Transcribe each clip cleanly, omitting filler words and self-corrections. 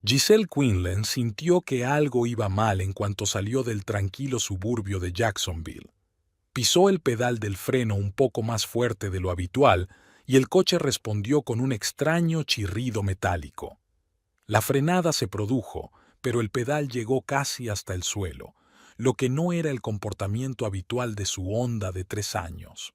Giselle Quinlan sintió que algo iba mal en cuanto salió del tranquilo suburbio de Jacksonville. Pisó el pedal del freno un poco más fuerte de lo habitual y el coche respondió con un extraño chirrido metálico. La frenada se produjo, pero el pedal llegó casi hasta el suelo, lo que no era el comportamiento habitual de su Honda de 3 años.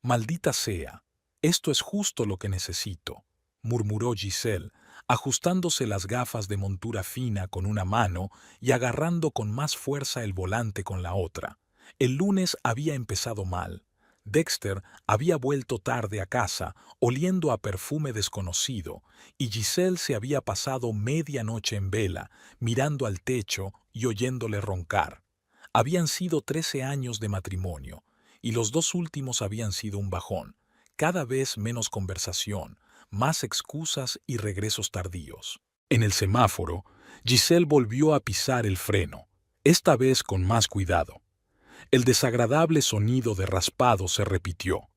«Maldita sea, esto es justo lo que necesito», murmuró Giselle, ajustándose las gafas de montura fina con una mano y agarrando con más fuerza el volante con la otra. El lunes había empezado mal. Dexter había vuelto tarde a casa, oliendo a perfume desconocido, y Giselle se había pasado media noche en vela, mirando al techo y oyéndole roncar. Habían sido 13 años de matrimonio, y los 2 últimos habían sido un bajón. Cada vez menos conversación, más excusas y regresos tardíos. En el semáforo, Giselle volvió a pisar el freno, esta vez con más cuidado. El desagradable sonido de raspado se repitió.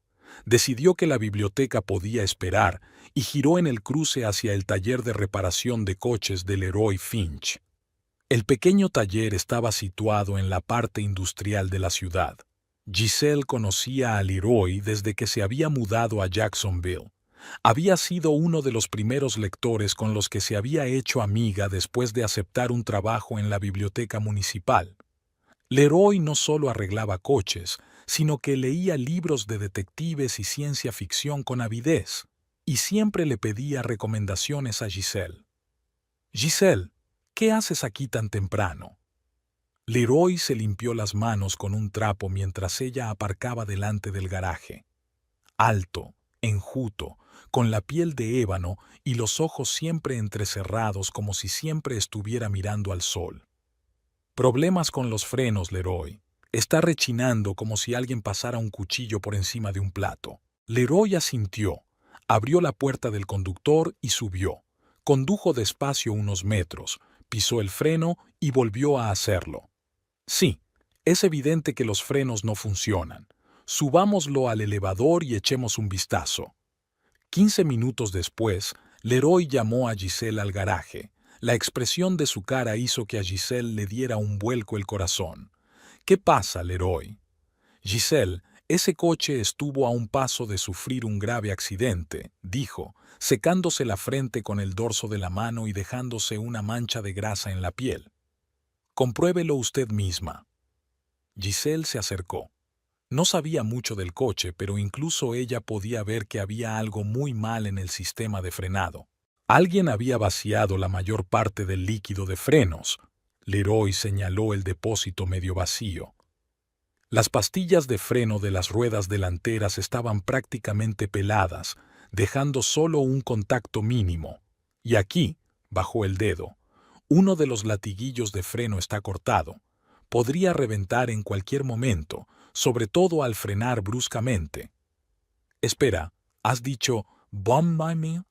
Decidió que la biblioteca podía esperar y giró en el cruce hacia el taller de reparación de coches de Leroy Finch. El pequeño taller estaba situado en la parte industrial de la ciudad. Giselle conocía a Leroy desde que se había mudado a Jacksonville. Había sido uno de los primeros lectores con los que se había hecho amiga después de aceptar un trabajo en la biblioteca municipal. Leroy no solo arreglaba coches, sino que leía libros de detectives y ciencia ficción con avidez, y siempre le pedía recomendaciones a Giselle. «Giselle, ¿qué haces aquí tan temprano?». Leroy se limpió las manos con un trapo mientras ella aparcaba delante del garaje. Alto, enjuto, con la piel de ébano y los ojos siempre entrecerrados como si siempre estuviera mirando al sol. «Problemas con los frenos, Leroy. Está rechinando como si alguien pasara un cuchillo por encima de un plato». Leroy asintió, abrió la puerta del conductor y subió. Condujo despacio unos metros, pisó el freno y volvió a hacerlo. «Sí, es evidente que los frenos no funcionan. Subámoslo al elevador y echemos un vistazo». 15 minutos después, Leroy llamó a Giselle al garaje. La expresión de su cara hizo que a Giselle le diera un vuelco el corazón. «¿Qué pasa, Leroy?» «Giselle, ese coche estuvo a un paso de sufrir un grave accidente», dijo, secándose la frente con el dorso de la mano y dejándose una mancha de grasa en la piel. «Compruébelo usted misma». Giselle se acercó. No sabía mucho del coche, pero incluso ella podía ver que había algo muy mal en el sistema de frenado. Alguien había vaciado la mayor parte del líquido de frenos. Leroy señaló el depósito medio vacío. Las pastillas de freno de las ruedas delanteras estaban prácticamente peladas, dejando solo un contacto mínimo. Y aquí, bajó el dedo, uno de los latiguillos de freno está cortado. Podría reventar en cualquier momento, sobre todo al frenar bruscamente. «Espera, ¿has dicho bomb by me?»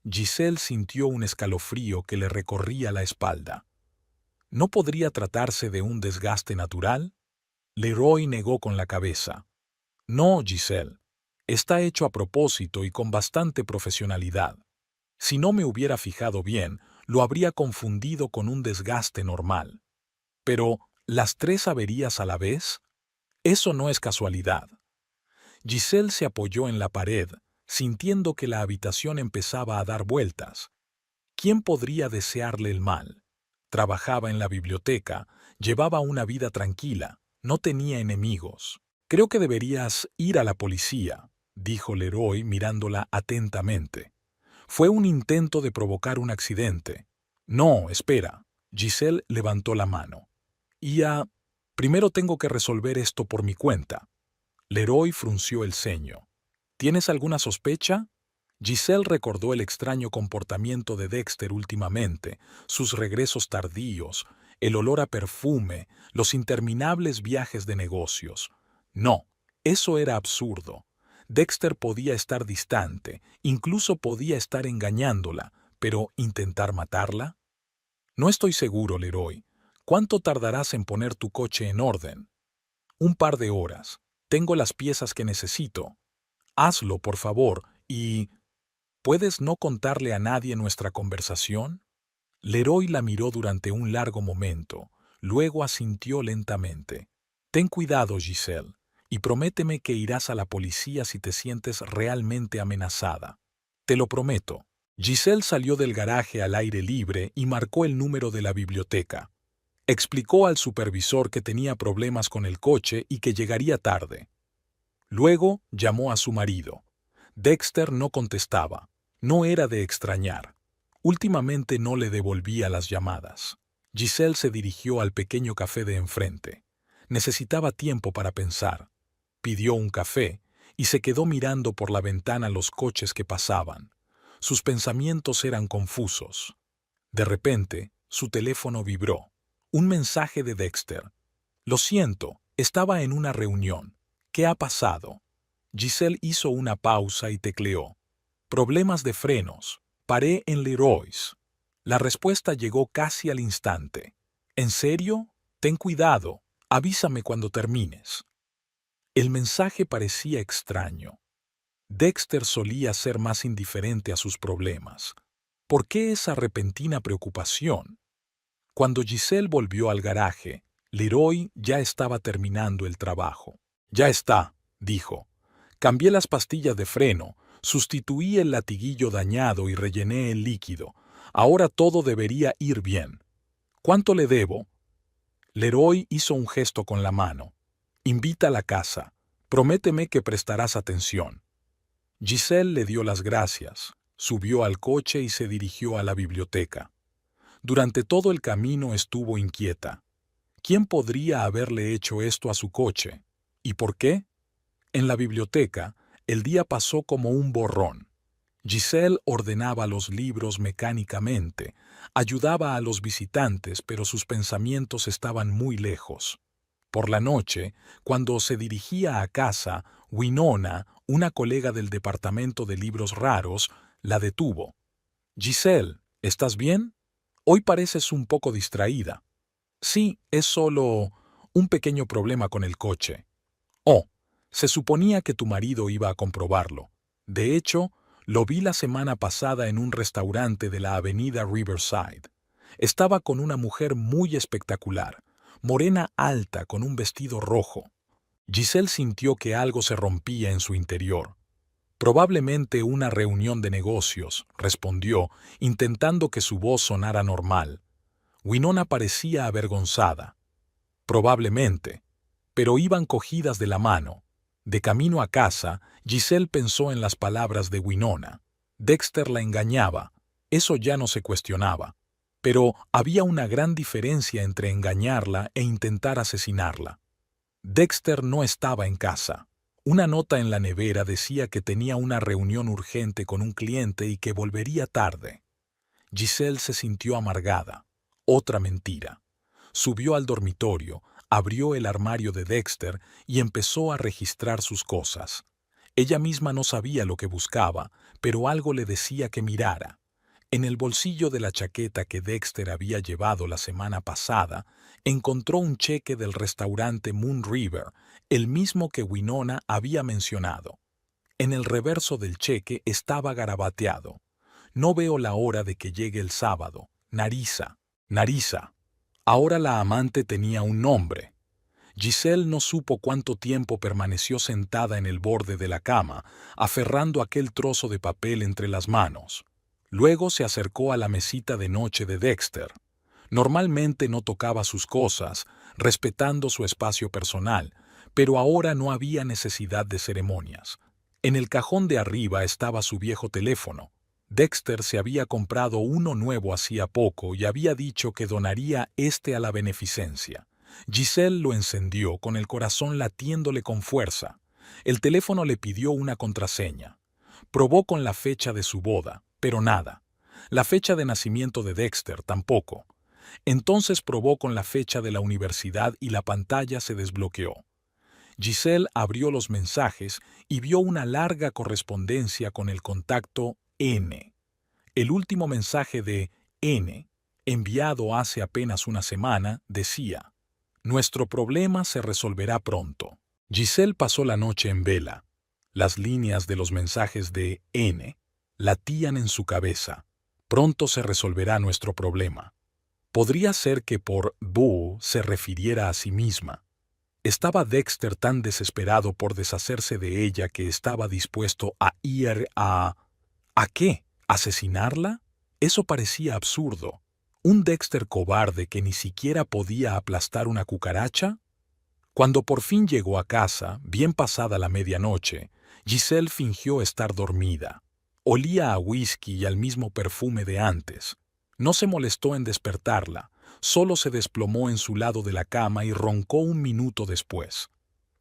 Giselle sintió un escalofrío que le recorría la espalda. ¿No podría tratarse de un desgaste natural? Leroy negó con la cabeza. «No, Giselle. Está hecho a propósito y con bastante profesionalidad. Si no me hubiera fijado bien, lo habría confundido con un desgaste normal. Pero, ¿las 3 averías a la vez? Eso no es casualidad». Giselle se apoyó en la pared, sintiendo que la habitación empezaba a dar vueltas. ¿Quién podría desearle el mal? Trabajaba en la biblioteca, llevaba una vida tranquila, no tenía enemigos. «Creo que deberías ir a la policía», dijo Leroy mirándola atentamente. «Fue un intento de provocar un accidente». «No, espera». Giselle levantó la mano. Primero tengo que resolver esto por mi cuenta». Leroy frunció el ceño. «¿Tienes alguna sospecha?» Giselle recordó el extraño comportamiento de Dexter últimamente, sus regresos tardíos, el olor a perfume, los interminables viajes de negocios. No, eso era absurdo. Dexter podía estar distante, incluso podía estar engañándola, pero ¿intentar matarla? «No estoy seguro, Leroy. ¿Cuánto tardarás en poner tu coche en orden?» «Un par de horas. Tengo las piezas que necesito». «Hazlo, por favor, y... ¿puedes no contarle a nadie nuestra conversación?» Leroy la miró durante un largo momento, luego asintió lentamente. Ten cuidado, Giselle, y prométeme que irás a la policía si te sientes realmente amenazada. Te lo prometo. Giselle salió del garaje al aire libre y marcó el número de la biblioteca. Explicó al supervisor que tenía problemas con el coche y que llegaría tarde. Luego llamó a su marido. Dexter no contestaba. No era de extrañar. Últimamente no le devolvía las llamadas. Giselle se dirigió al pequeño café de enfrente. Necesitaba tiempo para pensar. Pidió un café y se quedó mirando por la ventana los coches que pasaban. Sus pensamientos eran confusos. De repente, su teléfono vibró. Un mensaje de Dexter. Lo siento, estaba en una reunión. ¿Qué ha pasado? Giselle hizo una pausa y tecleó. Problemas de frenos. Paré en Leroy's. La respuesta llegó casi al instante. ¿En serio? Ten cuidado. Avísame cuando termines. El mensaje parecía extraño. Dexter solía ser más indiferente a sus problemas. ¿Por qué esa repentina preocupación? Cuando Giselle volvió al garaje, Leroy ya estaba terminando el trabajo. Ya está, dijo. Cambié las pastillas de freno, sustituí el latiguillo dañado y rellené el líquido. Ahora todo debería ir bien. ¿Cuánto le debo? Leroy hizo un gesto con la mano. Invita a la casa. Prométeme que prestarás atención. Giselle le dio las gracias, subió al coche y se dirigió a la biblioteca. Durante todo el camino estuvo inquieta. ¿Quién podría haberle hecho esto a su coche? ¿Y por qué? En la biblioteca, el día pasó como un borrón. Giselle ordenaba los libros mecánicamente, ayudaba a los visitantes, pero sus pensamientos estaban muy lejos. Por la noche, cuando se dirigía a casa, Winona, una colega del departamento de libros raros, la detuvo. «Giselle, ¿estás bien? Hoy pareces un poco distraída». «Sí, es solo un pequeño problema con el coche». «Oh, se suponía que tu marido iba a comprobarlo. De hecho, lo vi la semana pasada en un restaurante de la avenida Riverside. Estaba con una mujer muy espectacular, morena alta con un vestido rojo». Giselle sintió que algo se rompía en su interior. «Probablemente una reunión de negocios», respondió, intentando que su voz sonara normal. Winona parecía avergonzada. «Probablemente». Pero iban cogidas de la mano. De camino a casa, Giselle pensó en las palabras de Winona. Dexter la engañaba. Eso ya no se cuestionaba. Pero había una gran diferencia entre engañarla e intentar asesinarla. Dexter no estaba en casa. Una nota en la nevera decía que tenía una reunión urgente con un cliente y que volvería tarde. Giselle se sintió amargada. Otra mentira. Subió al dormitorio, abrió el armario de Dexter y empezó a registrar sus cosas. Ella misma no sabía lo que buscaba, pero algo le decía que mirara. En el bolsillo de la chaqueta que Dexter había llevado la semana pasada, encontró un cheque del restaurante Moon River, el mismo que Winona había mencionado. En el reverso del cheque estaba garabateado: «No veo la hora de que llegue el sábado. Narisa». Narisa. Ahora la amante tenía un nombre. Giselle no supo cuánto tiempo permaneció sentada en el borde de la cama, aferrando aquel trozo de papel entre las manos. Luego se acercó a la mesita de noche de Dexter. Normalmente no tocaba sus cosas, respetando su espacio personal, pero ahora no había necesidad de ceremonias. En el cajón de arriba estaba su viejo teléfono. Dexter se había comprado uno nuevo hacía poco y había dicho que donaría este a la beneficencia. Giselle lo encendió con el corazón latiéndole con fuerza. El teléfono le pidió una contraseña. Probó con la fecha de su boda, pero nada. La fecha de nacimiento de Dexter tampoco. Entonces probó con la fecha de la universidad y la pantalla se desbloqueó. Giselle abrió los mensajes y vio una larga correspondencia con el contacto N. El último mensaje de N, enviado hace apenas una semana, decía: «Nuestro problema se resolverá pronto». Giselle pasó la noche en vela. Las líneas de los mensajes de N latían en su cabeza. Pronto se resolverá nuestro problema. Podría ser que por Boo se refiriera a sí misma. Estaba Dexter tan desesperado por deshacerse de ella que estaba dispuesto a ir a... ¿A qué? ¿Asesinarla? Eso parecía absurdo. ¿Un Dexter cobarde que ni siquiera podía aplastar una cucaracha? Cuando por fin llegó a casa, bien pasada la medianoche, Giselle fingió estar dormida. Olía a whisky y al mismo perfume de antes. No se molestó en despertarla, solo se desplomó en su lado de la cama y roncó un minuto después.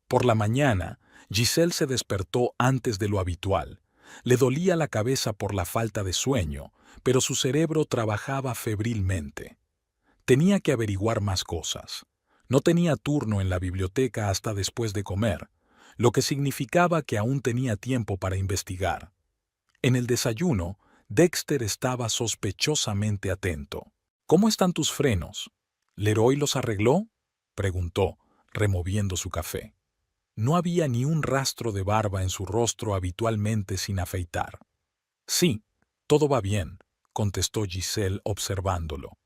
Por la mañana, Giselle se despertó antes de lo habitual. Le dolía la cabeza por la falta de sueño, pero su cerebro trabajaba febrilmente. Tenía que averiguar más cosas. No tenía turno en la biblioteca hasta después de comer, lo que significaba que aún tenía tiempo para investigar. En el desayuno, Dexter estaba sospechosamente atento. ¿Cómo están tus frenos? ¿Leroy los arregló?, preguntó, removiendo su café. No había ni un rastro de barba en su rostro habitualmente sin afeitar. Sí, todo va bien, contestó Giselle observándolo.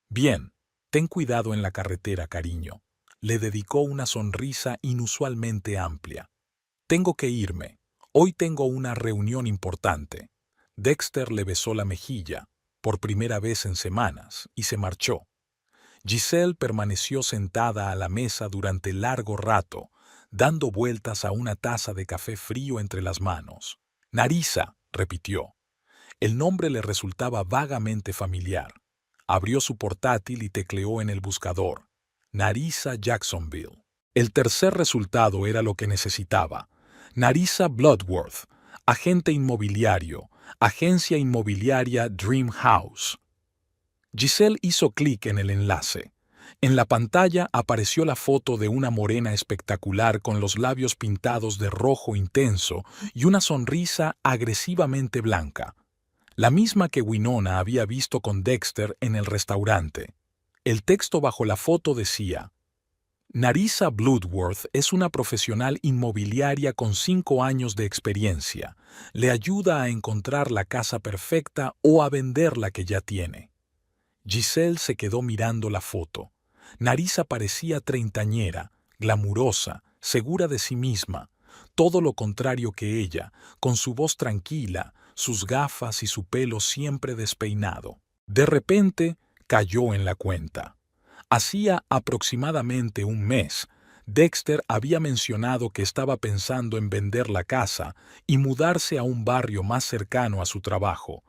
Bien, ten cuidado en la carretera, cariño. Le dedicó una sonrisa inusualmente amplia. Tengo que irme. Hoy tengo una reunión importante. Dexter le besó la mejilla, por primera vez en semanas, y se marchó. Giselle permaneció sentada a la mesa durante largo rato, dando vueltas a una taza de café frío entre las manos. Narisa, repitió. El nombre le resultaba vagamente familiar. Abrió su portátil y tecleó en el buscador. Narisa Jacksonville. El tercer resultado era lo que necesitaba. Narisa Bloodworth, agente inmobiliario, agencia inmobiliaria Dream House. Giselle hizo clic en el enlace. En la pantalla apareció la foto de una morena espectacular con los labios pintados de rojo intenso y una sonrisa agresivamente blanca. La misma que Winona había visto con Dexter en el restaurante. El texto bajo la foto decía: Narisa Bloodworth es una profesional inmobiliaria con 5 años de experiencia. Le ayuda a encontrar la casa perfecta o a vender la que ya tiene. Giselle se quedó mirando la foto. Narisa parecía treintañera, glamurosa, segura de sí misma, todo lo contrario que ella, con su voz tranquila, sus gafas y su pelo siempre despeinado. De repente, cayó en la cuenta. Hacía aproximadamente un mes, Dexter había mencionado que estaba pensando en vender la casa y mudarse a un barrio más cercano a su trabajo.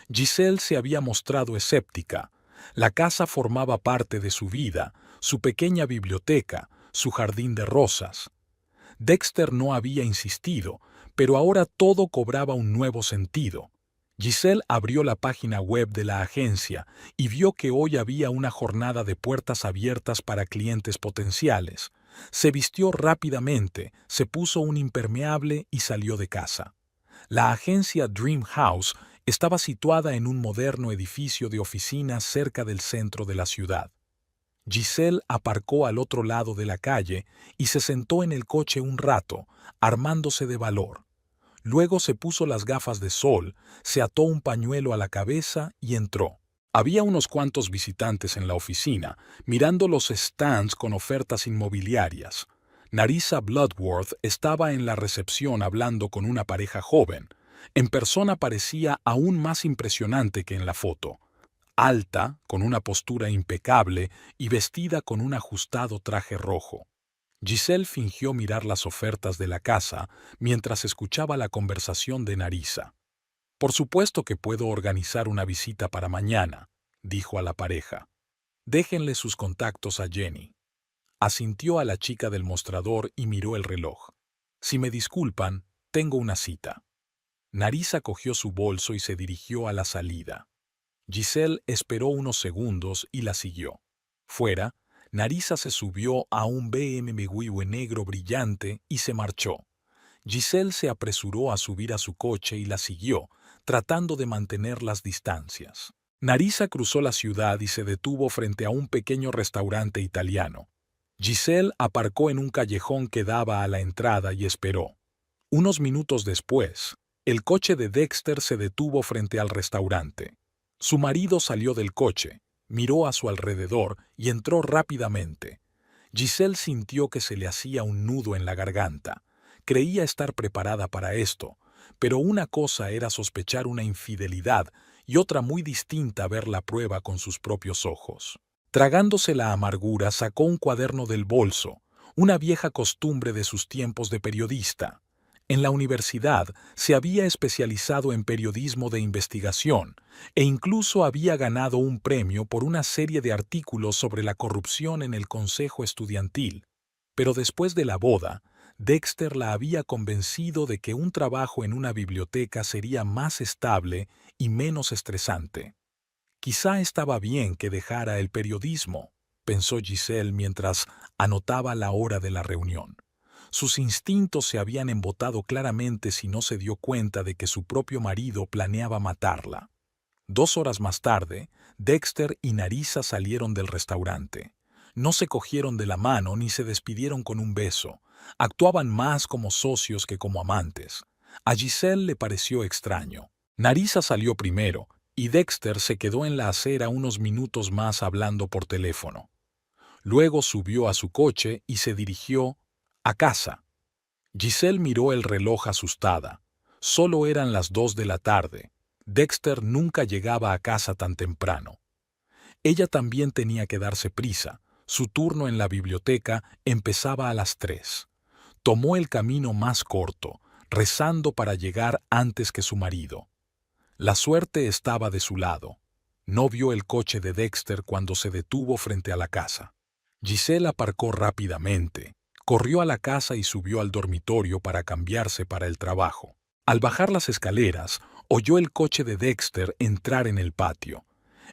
Giselle se había mostrado escéptica. La casa formaba parte de su vida, su pequeña biblioteca, su jardín de rosas. Dexter no había insistido, pero ahora todo cobraba un nuevo sentido. Giselle abrió la página web de la agencia y vio que hoy había una jornada de puertas abiertas para clientes potenciales. Se vistió rápidamente, se puso un impermeable y salió de casa. La agencia Dream House estaba situada en un moderno edificio de oficinas cerca del centro de la ciudad. Giselle aparcó al otro lado de la calle y se sentó en el coche un rato, armándose de valor. Luego se puso las gafas de sol, se ató un pañuelo a la cabeza y entró. Había unos cuantos visitantes en la oficina, mirando los stands con ofertas inmobiliarias. Narisa Bloodworth estaba en la recepción hablando con una pareja joven. En persona parecía aún más impresionante que en la foto. Alta, con una postura impecable y vestida con un ajustado traje rojo. Giselle fingió mirar las ofertas de la casa mientras escuchaba la conversación de Narisa. «Por supuesto que puedo organizar una visita para mañana», dijo a la pareja. «Déjenle sus contactos a Jenny». Asintió a la chica del mostrador y miró el reloj. «Si me disculpan, tengo una cita». Narisa cogió su bolso y se dirigió a la salida. Giselle esperó unos segundos y la siguió. Fuera, Narisa se subió a un BMW negro brillante y se marchó. Giselle se apresuró a subir a su coche y la siguió, tratando de mantener las distancias. Narisa cruzó la ciudad y se detuvo frente a un pequeño restaurante italiano. Giselle aparcó en un callejón que daba a la entrada y esperó. Unos minutos después, el coche de Dexter se detuvo frente al restaurante. Su marido salió del coche, miró a su alrededor y entró rápidamente. Giselle sintió que se le hacía un nudo en la garganta. Creía estar preparada para esto, pero una cosa era sospechar una infidelidad y otra muy distinta ver la prueba con sus propios ojos. Tragándose la amargura, sacó un cuaderno del bolso, una vieja costumbre de sus tiempos de periodista. En la universidad se había especializado en periodismo de investigación e incluso había ganado un premio por una serie de artículos sobre la corrupción en el consejo estudiantil. Pero después de la boda, Dexter la había convencido de que un trabajo en una biblioteca sería más estable y menos estresante. Quizá estaba bien que dejara el periodismo, pensó Giselle mientras anotaba la hora de la reunión. Sus instintos se habían embotado claramente si no se dio cuenta de que su propio marido planeaba matarla. 2 horas más tarde, Dexter y Narissa salieron del restaurante. No se cogieron de la mano ni se despidieron con un beso. Actuaban más como socios que como amantes. A Giselle le pareció extraño. Narissa salió primero y Dexter se quedó en la acera unos minutos más hablando por teléfono. Luego subió a su coche y se dirigió a casa. Giselle miró el reloj asustada. Solo eran las 2 de la tarde. Dexter nunca llegaba a casa tan temprano. Ella también tenía que darse prisa. Su turno en la biblioteca empezaba a las 3. Tomó el camino más corto, rezando para llegar antes que su marido. La suerte estaba de su lado. No vio el coche de Dexter cuando se detuvo frente a la casa. Giselle aparcó rápidamente, corrió a la casa y subió al dormitorio para cambiarse para el trabajo. Al bajar las escaleras, oyó el coche de Dexter entrar en el patio.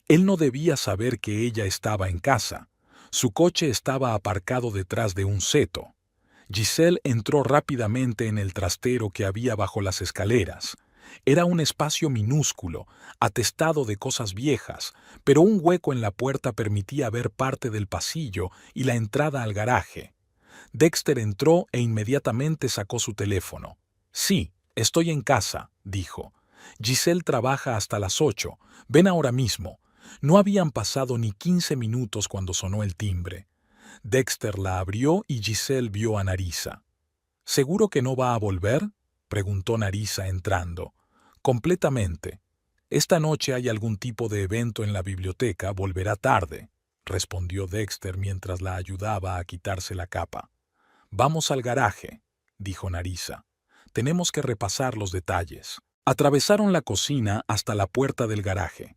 Él no debía saber que ella estaba en casa. Su coche estaba aparcado detrás de un seto. Giselle entró rápidamente en el trastero que había bajo las escaleras. Era un espacio minúsculo, atestado de cosas viejas, pero un hueco en la puerta permitía ver parte del pasillo y la entrada al garaje. Dexter entró e inmediatamente sacó su teléfono. «Sí, estoy en casa», dijo. «Giselle trabaja hasta las 8. Ven ahora mismo». No habían pasado ni 15 minutos cuando sonó el timbre. Dexter la abrió y Giselle vio a Narissa. «¿Seguro que no va a volver?», preguntó Narissa entrando. «Completamente. Esta noche hay algún tipo de evento en la biblioteca, volverá tarde», respondió Dexter mientras la ayudaba a quitarse la capa. «Vamos al garaje», dijo Narissa. «Tenemos que repasar los detalles». Atravesaron la cocina hasta la puerta del garaje.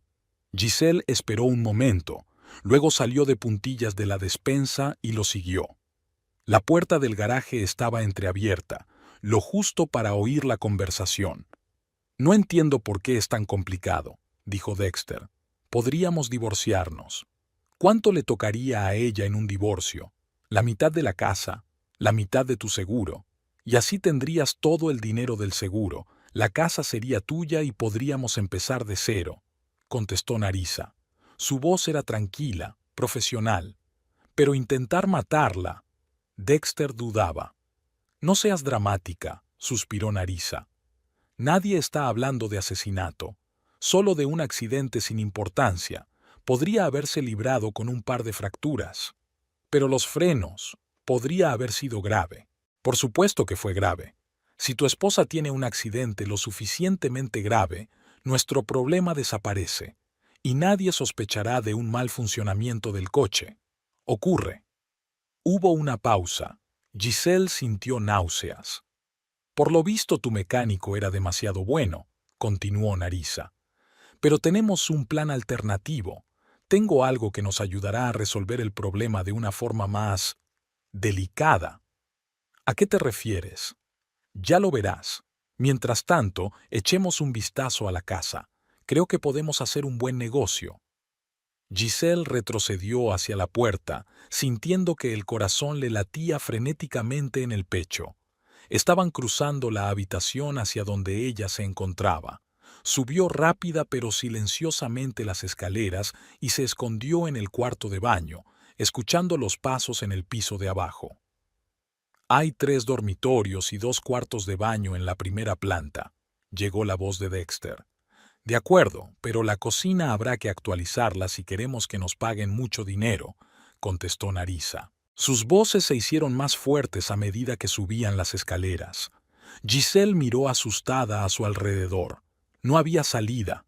Giselle esperó un momento, luego salió de puntillas de la despensa y lo siguió. La puerta del garaje estaba entreabierta, lo justo para oír la conversación. «No entiendo por qué es tan complicado», dijo Dexter. «Podríamos divorciarnos». «¿Cuánto le tocaría a ella en un divorcio? La mitad de la casa, la mitad de tu seguro. Y así tendrías todo el dinero del seguro. La casa sería tuya y podríamos empezar de cero», contestó Narissa. Su voz era tranquila, profesional. Pero intentar matarla. Dexter dudaba. «No seas dramática», suspiró Narissa. «Nadie está hablando de asesinato, solo de un accidente sin importancia. Podría haberse librado con un par de fracturas. Pero los frenos, podría haber sido grave». «Por supuesto que fue grave. Si tu esposa tiene un accidente lo suficientemente grave, nuestro problema desaparece, y nadie sospechará de un mal funcionamiento del coche. Ocurre». Hubo una pausa. Giselle sintió náuseas. «Por lo visto tu mecánico era demasiado bueno», continuó Narissa. «Pero tenemos un plan alternativo. Tengo algo que nos ayudará a resolver el problema de una forma más delicada». «¿A qué te refieres?» «Ya lo verás. Mientras tanto, echemos un vistazo a la casa. Creo que podemos hacer un buen negocio». Giselle retrocedió hacia la puerta, sintiendo que el corazón le latía frenéticamente en el pecho. Estaban cruzando la habitación hacia donde ella se encontraba. Subió rápida pero silenciosamente las escaleras y se escondió en el cuarto de baño, escuchando los pasos en el piso de abajo. «Hay 3 dormitorios y 2 cuartos de baño en la primera planta», llegó la voz de Dexter. De acuerdo, pero la cocina habrá que actualizarla si queremos que nos paguen mucho dinero, contestó Nerissa. Sus voces se hicieron más fuertes a medida que subían las escaleras. Giselle miró asustada a su alrededor. No había salida.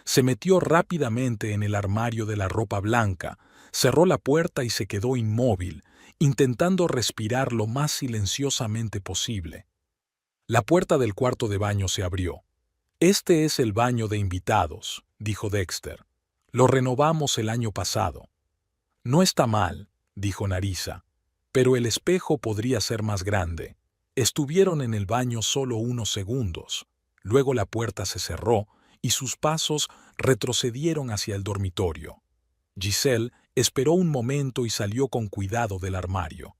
Se metió rápidamente en el armario de la ropa blanca, cerró la puerta y se quedó inmóvil, intentando respirar lo más silenciosamente posible. La puerta del cuarto de baño se abrió. «Este es el baño de invitados», dijo Dexter. «Lo renovamos el año pasado». «No está mal», dijo Nerissa, «pero el espejo podría ser más grande». Estuvieron en el baño solo unos segundos. Luego la puerta se cerró y sus pasos retrocedieron hacia el dormitorio. Giselle esperó un momento y salió con cuidado del armario.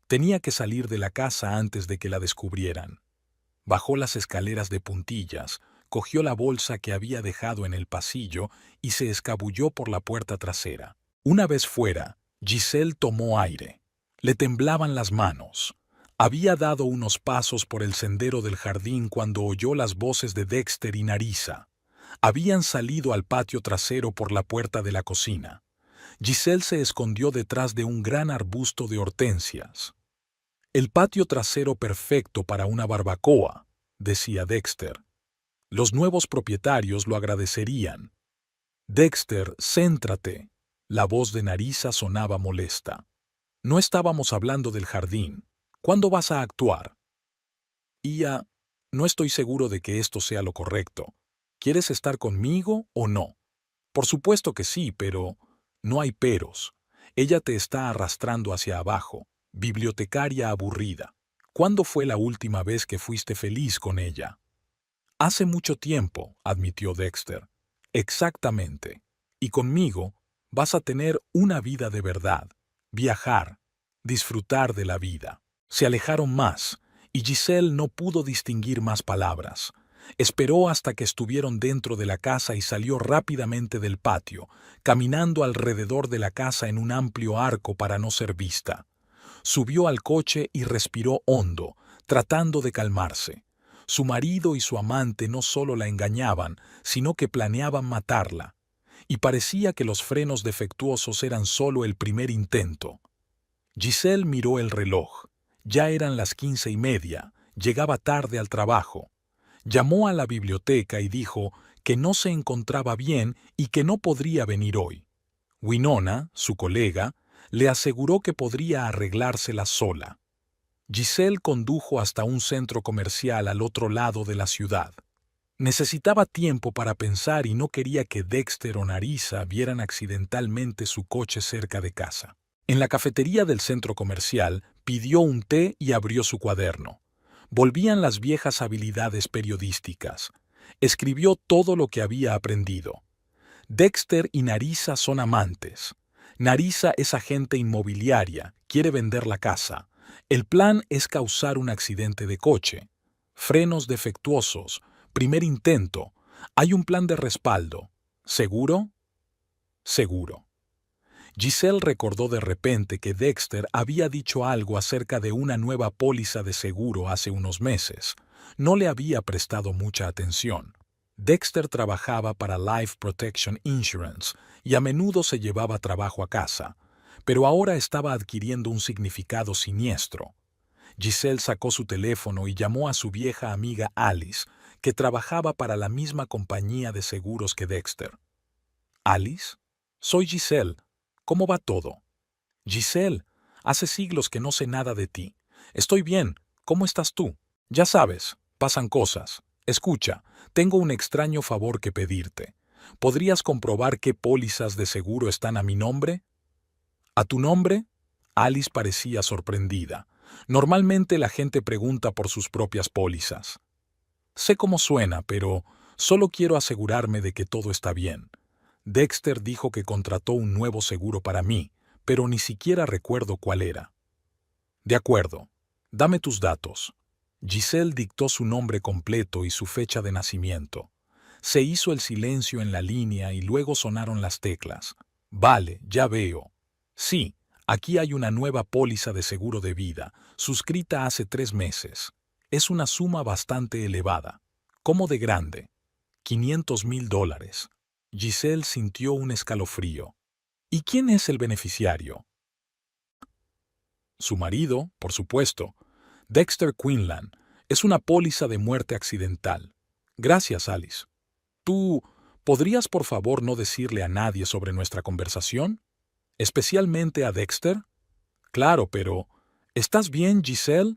Tenía que salir de la casa antes de que la descubrieran. Bajó las escaleras de puntillas, cogió la bolsa que había dejado en el pasillo y se escabulló por la puerta trasera. Una vez fuera, Giselle tomó aire. Le temblaban las manos. Había dado unos pasos por el sendero del jardín cuando oyó las voces de Dexter y Nerissa. Habían salido al patio trasero por la puerta de la cocina. Giselle se escondió detrás de un gran arbusto de hortensias. «El patio trasero perfecto para una barbacoa», decía Dexter. «Los nuevos propietarios lo agradecerían». «Dexter, céntrate». La voz de Nerissa sonaba molesta. «No estábamos hablando del jardín. ¿Cuándo vas a actuar?» «Ia, no estoy seguro de que esto sea lo correcto. ¿Quieres estar conmigo o no?» «Por supuesto que sí, pero no hay peros. Ella te está arrastrando hacia abajo, bibliotecaria aburrida. ¿Cuándo fue la última vez que fuiste feliz con ella?» «Hace mucho tiempo», admitió Dexter. «Exactamente. Y conmigo vas a tener una vida de verdad, viajar, disfrutar de la vida». Se alejaron más, y Giselle no pudo distinguir más palabras. Esperó hasta que estuvieron dentro de la casa y salió rápidamente del patio, caminando alrededor de la casa en un amplio arco para no ser vista. Subió al coche y respiró hondo, tratando de calmarse. Su marido y su amante no solo la engañaban, sino que planeaban matarla. Y parecía que los frenos defectuosos eran solo el primer intento. Giselle miró el reloj. Ya eran las 15:30, llegaba tarde al trabajo. Llamó a la biblioteca y dijo que no se encontraba bien y que no podría venir hoy. Winona, su colega, le aseguró que podría arreglársela sola. Giselle condujo hasta un centro comercial al otro lado de la ciudad. Necesitaba tiempo para pensar y no quería que Dexter o Nerissa vieran accidentalmente su coche cerca de casa. En la cafetería del centro comercial pidió un té y abrió su cuaderno. Volvían las viejas habilidades periodísticas. Escribió todo lo que había aprendido. Dexter y Nerissa son amantes. Nerissa es agente inmobiliaria, quiere vender la casa. El plan es causar un accidente de coche. Frenos defectuosos. Primer intento. Hay un plan de respaldo. ¿Seguro? Seguro. Giselle recordó de repente que Dexter había dicho algo acerca de una nueva póliza de seguro hace unos meses. No le había prestado mucha atención. Dexter trabajaba para Life Protection Insurance y a menudo se llevaba trabajo a casa, pero ahora estaba adquiriendo un significado siniestro. Giselle sacó su teléfono y llamó a su vieja amiga Alice, que trabajaba para la misma compañía de seguros que Dexter. «Alice, soy Giselle. ¿Cómo va todo?» «Giselle, hace siglos que no sé nada de ti. Estoy bien. ¿Cómo estás tú?» «Ya sabes, pasan cosas. Escucha, tengo un extraño favor que pedirte. ¿Podrías comprobar qué pólizas de seguro están a mi nombre?» «¿A tu nombre?» Alice parecía sorprendida. Normalmente la gente pregunta por sus propias pólizas. «Sé cómo suena, pero solo quiero asegurarme de que todo está bien. Dexter dijo que contrató un nuevo seguro para mí, pero ni siquiera recuerdo cuál era». «De acuerdo. Dame tus datos». Giselle dictó su nombre completo y su fecha de nacimiento. Se hizo el silencio en la línea y luego sonaron las teclas. «Vale, ya veo. Sí, aquí hay una nueva póliza de seguro de vida, suscrita hace 3 meses. Es una suma bastante elevada. ¿Cómo de grande?» $500,000. Giselle sintió un escalofrío. ¿Y quién es el beneficiario? Su marido, por supuesto. Dexter Quinlan. Es una póliza de muerte accidental. Gracias, Alice. ¿Tú podrías por favor no decirle a nadie sobre nuestra conversación? ¿Especialmente a Dexter? Claro, pero ¿estás bien, Giselle?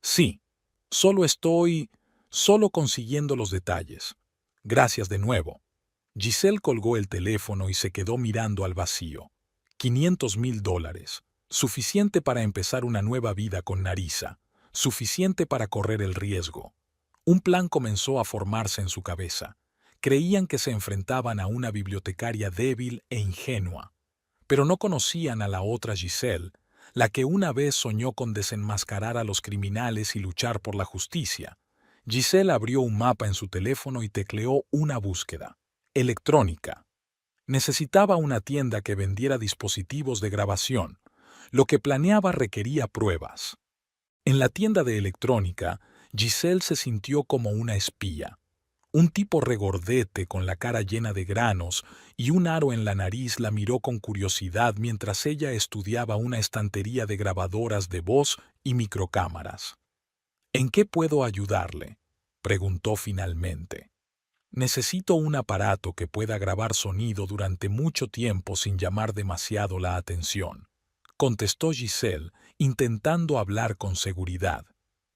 Sí. Solo consiguiendo los detalles. Gracias de nuevo. Giselle colgó el teléfono y se quedó mirando al vacío. $500,000. Suficiente para empezar una nueva vida con Narisa. Suficiente para correr el riesgo. Un plan comenzó a formarse en su cabeza. Creían que se enfrentaban a una bibliotecaria débil e ingenua, pero no conocían a la otra Giselle, la que una vez soñó con desenmascarar a los criminales y luchar por la justicia. Giselle abrió un mapa en su teléfono y tecleó una búsqueda. Electrónica. Necesitaba una tienda que vendiera dispositivos de grabación. Lo que planeaba requería pruebas. En la tienda de electrónica, Giselle se sintió como una espía. Un tipo regordete con la cara llena de granos y un aro en la nariz la miró con curiosidad mientras ella estudiaba una estantería de grabadoras de voz y microcámaras. ¿En qué puedo ayudarle?, preguntó finalmente. Necesito un aparato que pueda grabar sonido durante mucho tiempo sin llamar demasiado la atención, contestó Giselle, intentando hablar con seguridad.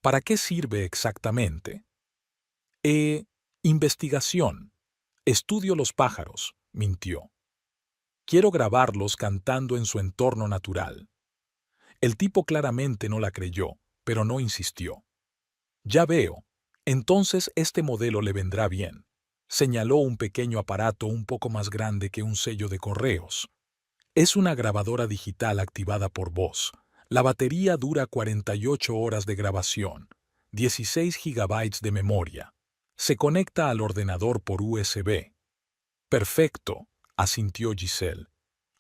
¿Para qué sirve exactamente? Investigación. Estudio los pájaros, mintió. Quiero grabarlos cantando en su entorno natural. El tipo claramente no la creyó, pero no insistió. Ya veo. Entonces este modelo le vendrá bien. Señaló un pequeño aparato un poco más grande que un sello de correos. Es una grabadora digital activada por voz. La batería dura 48 horas de grabación, 16 gigabytes de memoria. Se conecta al ordenador por USB. Perfecto, asintió Giselle.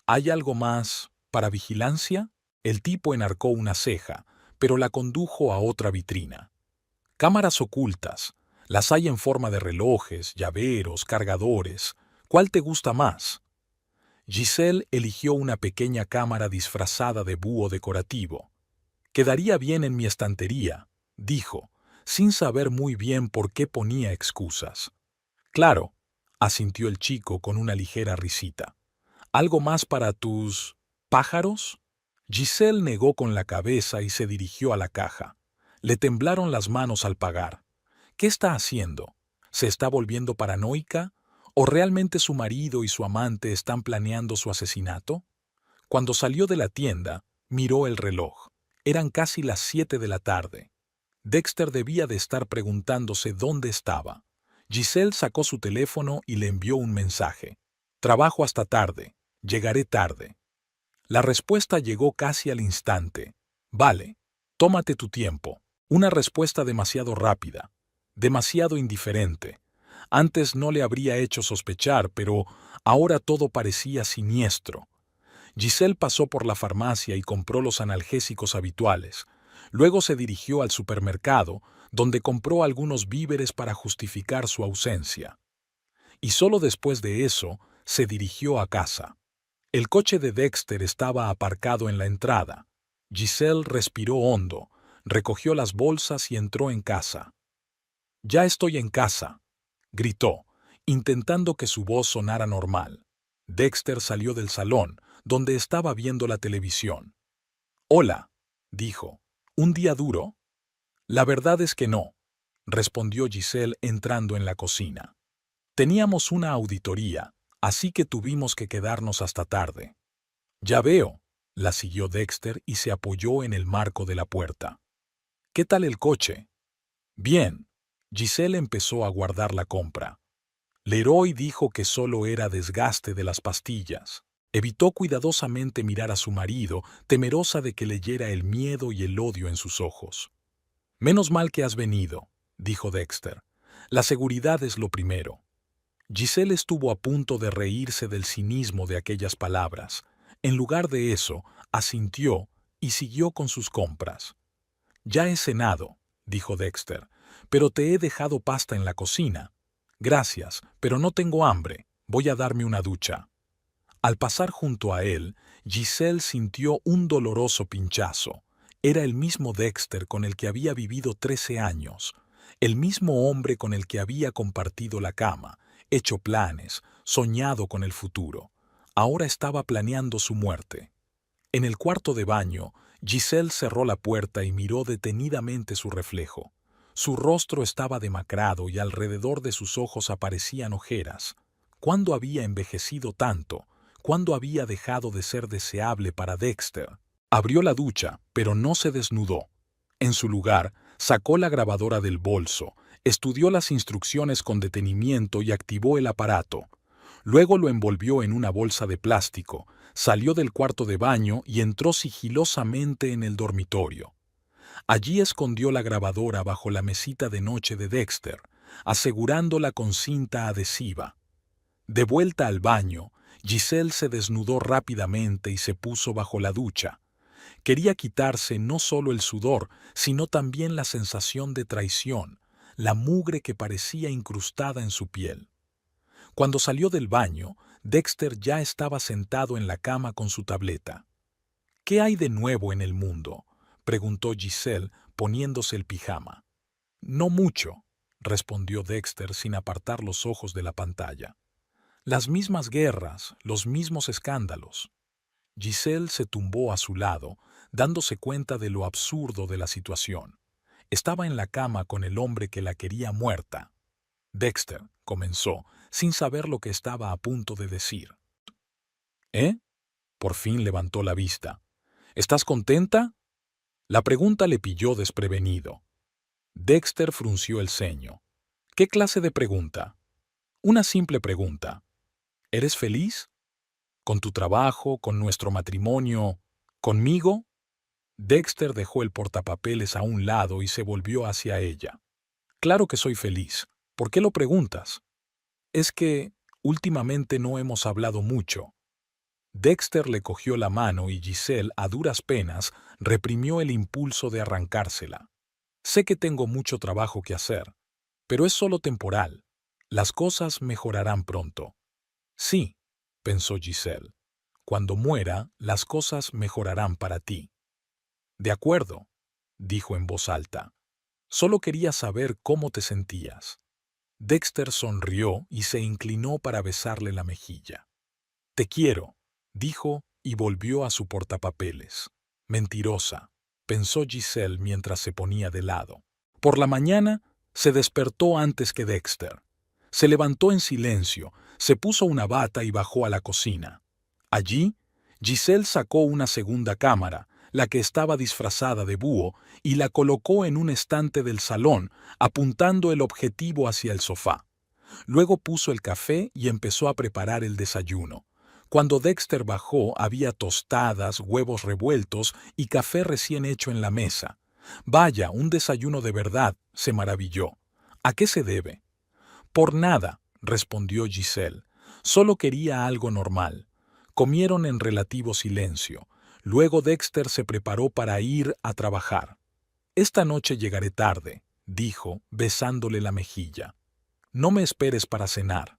¿Hay algo más para vigilancia? El tipo enarcó una ceja, pero la condujo a otra vitrina. Cámaras ocultas. Las hay en forma de relojes, llaveros, cargadores. ¿Cuál te gusta más? Giselle eligió una pequeña cámara disfrazada de búho decorativo. Quedaría bien en mi estantería, dijo, sin saber muy bien por qué ponía excusas. Claro, asintió el chico con una ligera risita. ¿Algo más para tus pájaros? Giselle negó con la cabeza y se dirigió a la caja. Le temblaron las manos al pagar. ¿Qué está haciendo? ¿Se está volviendo paranoica? ¿O realmente su marido y su amante están planeando su asesinato? Cuando salió de la tienda, miró el reloj. Eran casi las 7 de la tarde. Dexter debía de estar preguntándose dónde estaba. Giselle sacó su teléfono y le envió un mensaje. Trabajo hasta tarde. Llegaré tarde. La respuesta llegó casi al instante. Vale, tómate tu tiempo. Una respuesta demasiado rápida, demasiado indiferente. Antes no le habría hecho sospechar, pero ahora todo parecía siniestro. Giselle pasó por la farmacia y compró los analgésicos habituales. Luego se dirigió al supermercado, donde compró algunos víveres para justificar su ausencia. Y solo después de eso se dirigió a casa. El coche de Dexter estaba aparcado en la entrada. Giselle respiró hondo, recogió las bolsas y entró en casa. «Ya estoy en casa», gritó, intentando que su voz sonara normal. Dexter salió del salón, donde estaba viendo la televisión. «Hola», dijo. «¿Un día duro?» «La verdad es que no», respondió Giselle entrando en la cocina. «Teníamos una auditoría, así que tuvimos que quedarnos hasta tarde». «Ya veo», la siguió Dexter y se apoyó en el marco de la puerta. «¿Qué tal el coche?» «Bien». Giselle empezó a guardar la compra. Leroy dijo que solo era desgaste de las pastillas. Evitó cuidadosamente mirar a su marido, temerosa de que leyera el miedo y el odio en sus ojos. «Menos mal que has venido», dijo Dexter. «La seguridad es lo primero». Giselle estuvo a punto de reírse del cinismo de aquellas palabras. En lugar de eso, asintió y siguió con sus compras. «Ya he cenado», dijo Dexter, «pero te he dejado pasta en la cocina. Gracias, pero no tengo hambre. Voy a darme una ducha. Al pasar junto a él, Giselle sintió un doloroso pinchazo. Era el mismo Dexter con el que había vivido 13 años, el mismo hombre con el que había compartido la cama, hecho planes, soñado con el futuro. Ahora estaba planeando su muerte. En el cuarto de baño, Giselle cerró la puerta y miró detenidamente su reflejo. Su rostro estaba demacrado y alrededor de sus ojos aparecían ojeras. ¿Cuándo había envejecido tanto? ¿Cuándo había dejado de ser deseable para Dexter? Abrió la ducha, pero no se desnudó. En su lugar, sacó la grabadora del bolso, estudió las instrucciones con detenimiento y activó el aparato. Luego lo envolvió en una bolsa de plástico, salió del cuarto de baño y entró sigilosamente en el dormitorio. Allí escondió la grabadora bajo la mesita de noche de Dexter, asegurándola con cinta adhesiva. De vuelta al baño, Giselle se desnudó rápidamente y se puso bajo la ducha. Quería quitarse no solo el sudor, sino también la sensación de traición, la mugre que parecía incrustada en su piel. Cuando salió del baño, Dexter ya estaba sentado en la cama con su tableta. ¿Qué hay de nuevo en el mundo?, preguntó Giselle poniéndose el pijama. No mucho, respondió Dexter sin apartar los ojos de la pantalla. Las mismas guerras, los mismos escándalos. Giselle se tumbó a su lado, dándose cuenta de lo absurdo de la situación. Estaba en la cama con el hombre que la quería muerta. Dexter comenzó, sin saber lo que estaba a punto de decir. ¿Eh? Por fin levantó la vista. ¿Estás contenta? La pregunta le pilló desprevenido. Dexter frunció el ceño. ¿Qué clase de pregunta? Una simple pregunta. ¿Eres feliz? ¿Con tu trabajo, con nuestro matrimonio, conmigo? Dexter dejó el portapapeles a un lado y se volvió hacia ella. Claro que soy feliz. ¿Por qué lo preguntas? Es que últimamente no hemos hablado mucho. Dexter le cogió la mano y Giselle, a duras penas, reprimió el impulso de arrancársela. Sé que tengo mucho trabajo que hacer, pero es solo temporal. Las cosas mejorarán pronto. Sí, pensó Giselle. Cuando muera, las cosas mejorarán para ti. De acuerdo, dijo en voz alta. Solo quería saber cómo te sentías. Dexter sonrió y se inclinó para besarle la mejilla. Te quiero, dijo y volvió a su portapapeles. Mentirosa, pensó Giselle mientras se ponía de lado. Por la mañana se despertó antes que Dexter. Se levantó en silencio, se puso una bata y bajó a la cocina. Allí, Giselle sacó una segunda cámara, la que estaba disfrazada de búho, y la colocó en un estante del salón, apuntando el objetivo hacia el sofá. Luego puso el café y empezó a preparar el desayuno. Cuando Dexter bajó, había tostadas, huevos revueltos y café recién hecho en la mesa. Vaya, un desayuno de verdad, se maravilló. ¿A qué se debe? Por nada, respondió Giselle. Solo quería algo normal. Comieron en relativo silencio. Luego Dexter se preparó para ir a trabajar. Esta noche llegaré tarde, dijo, besándole la mejilla. No me esperes para cenar.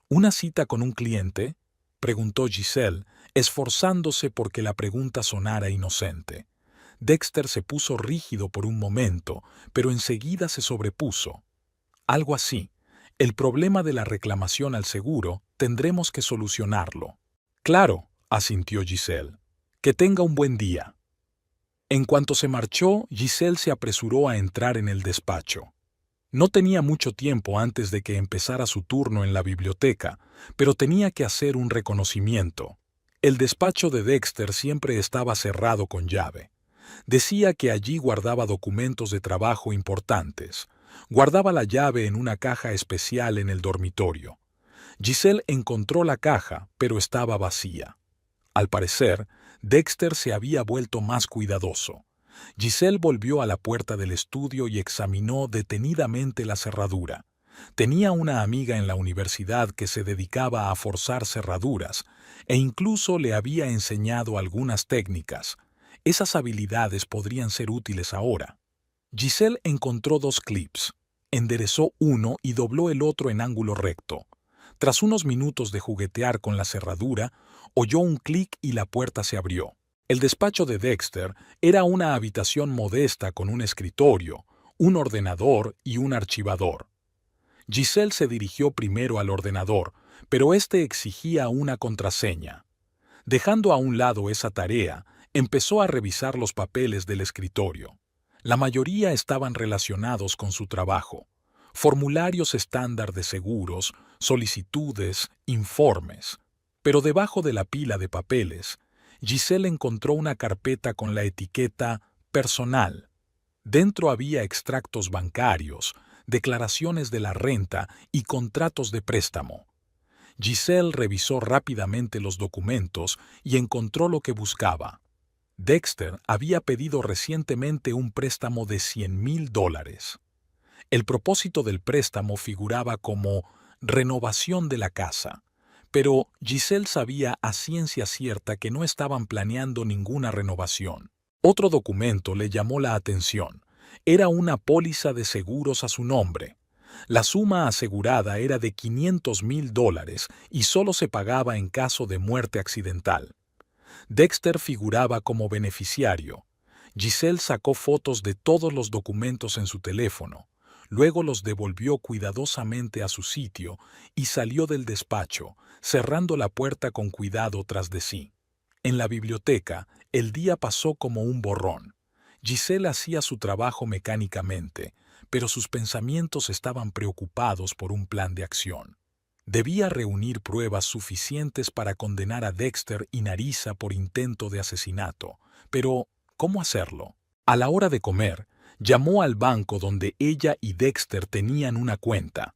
¿Una cita con un cliente?, preguntó Giselle, esforzándose porque la pregunta sonara inocente. Dexter se puso rígido por un momento, pero enseguida se sobrepuso. Algo así. El problema de la reclamación al seguro tendremos que solucionarlo. Claro, asintió Giselle. Que tenga un buen día. En cuanto se marchó, Giselle se apresuró a entrar en el despacho. No tenía mucho tiempo antes de que empezara su turno en la biblioteca, pero tenía que hacer un reconocimiento. El despacho de Dexter siempre estaba cerrado con llave. Decía que allí guardaba documentos de trabajo importantes. Guardaba la llave en una caja especial en el dormitorio. Giselle encontró la caja, pero estaba vacía. Al parecer, Dexter se había vuelto más cuidadoso. Giselle volvió a la puerta del estudio y examinó detenidamente la cerradura. Tenía una amiga en la universidad que se dedicaba a forzar cerraduras e incluso le había enseñado algunas técnicas. Esas habilidades podrían ser útiles ahora. Giselle encontró 2 clips. enderezó uno y dobló el otro en ángulo recto. Tras unos minutos de juguetear con la cerradura, oyó un clic y la puerta se abrió. El despacho de Dexter era una habitación modesta con un escritorio, un ordenador y un archivador. Giselle se dirigió primero al ordenador, pero este exigía una contraseña. Dejando a un lado esa tarea, empezó a revisar los papeles del escritorio. La mayoría estaban relacionados con su trabajo. Formularios estándar de seguros, solicitudes, informes. Pero debajo de la pila de papeles, Giselle encontró una carpeta con la etiqueta «Personal». Dentro había extractos bancarios, declaraciones de la renta y contratos de préstamo. Giselle revisó rápidamente los documentos y encontró lo que buscaba. Dexter había pedido recientemente un préstamo de $100,000. El propósito del préstamo figuraba como renovación de la casa, pero Giselle sabía a ciencia cierta que no estaban planeando ninguna renovación. Otro documento le llamó la atención. Era una póliza de seguros a su nombre. La suma asegurada era de $500,000 y solo se pagaba en caso de muerte accidental. Dexter figuraba como beneficiario. Giselle sacó fotos de todos los documentos en su teléfono, luego los devolvió cuidadosamente a su sitio y salió del despacho, cerrando la puerta con cuidado tras de sí. En la biblioteca, el día pasó como un borrón. Giselle hacía su trabajo mecánicamente, pero sus pensamientos estaban preocupados por un plan de acción. Debía reunir pruebas suficientes para condenar a Dexter y Narisa por intento de asesinato. Pero, ¿cómo hacerlo? A la hora de comer, llamó al banco donde ella y Dexter tenían una cuenta.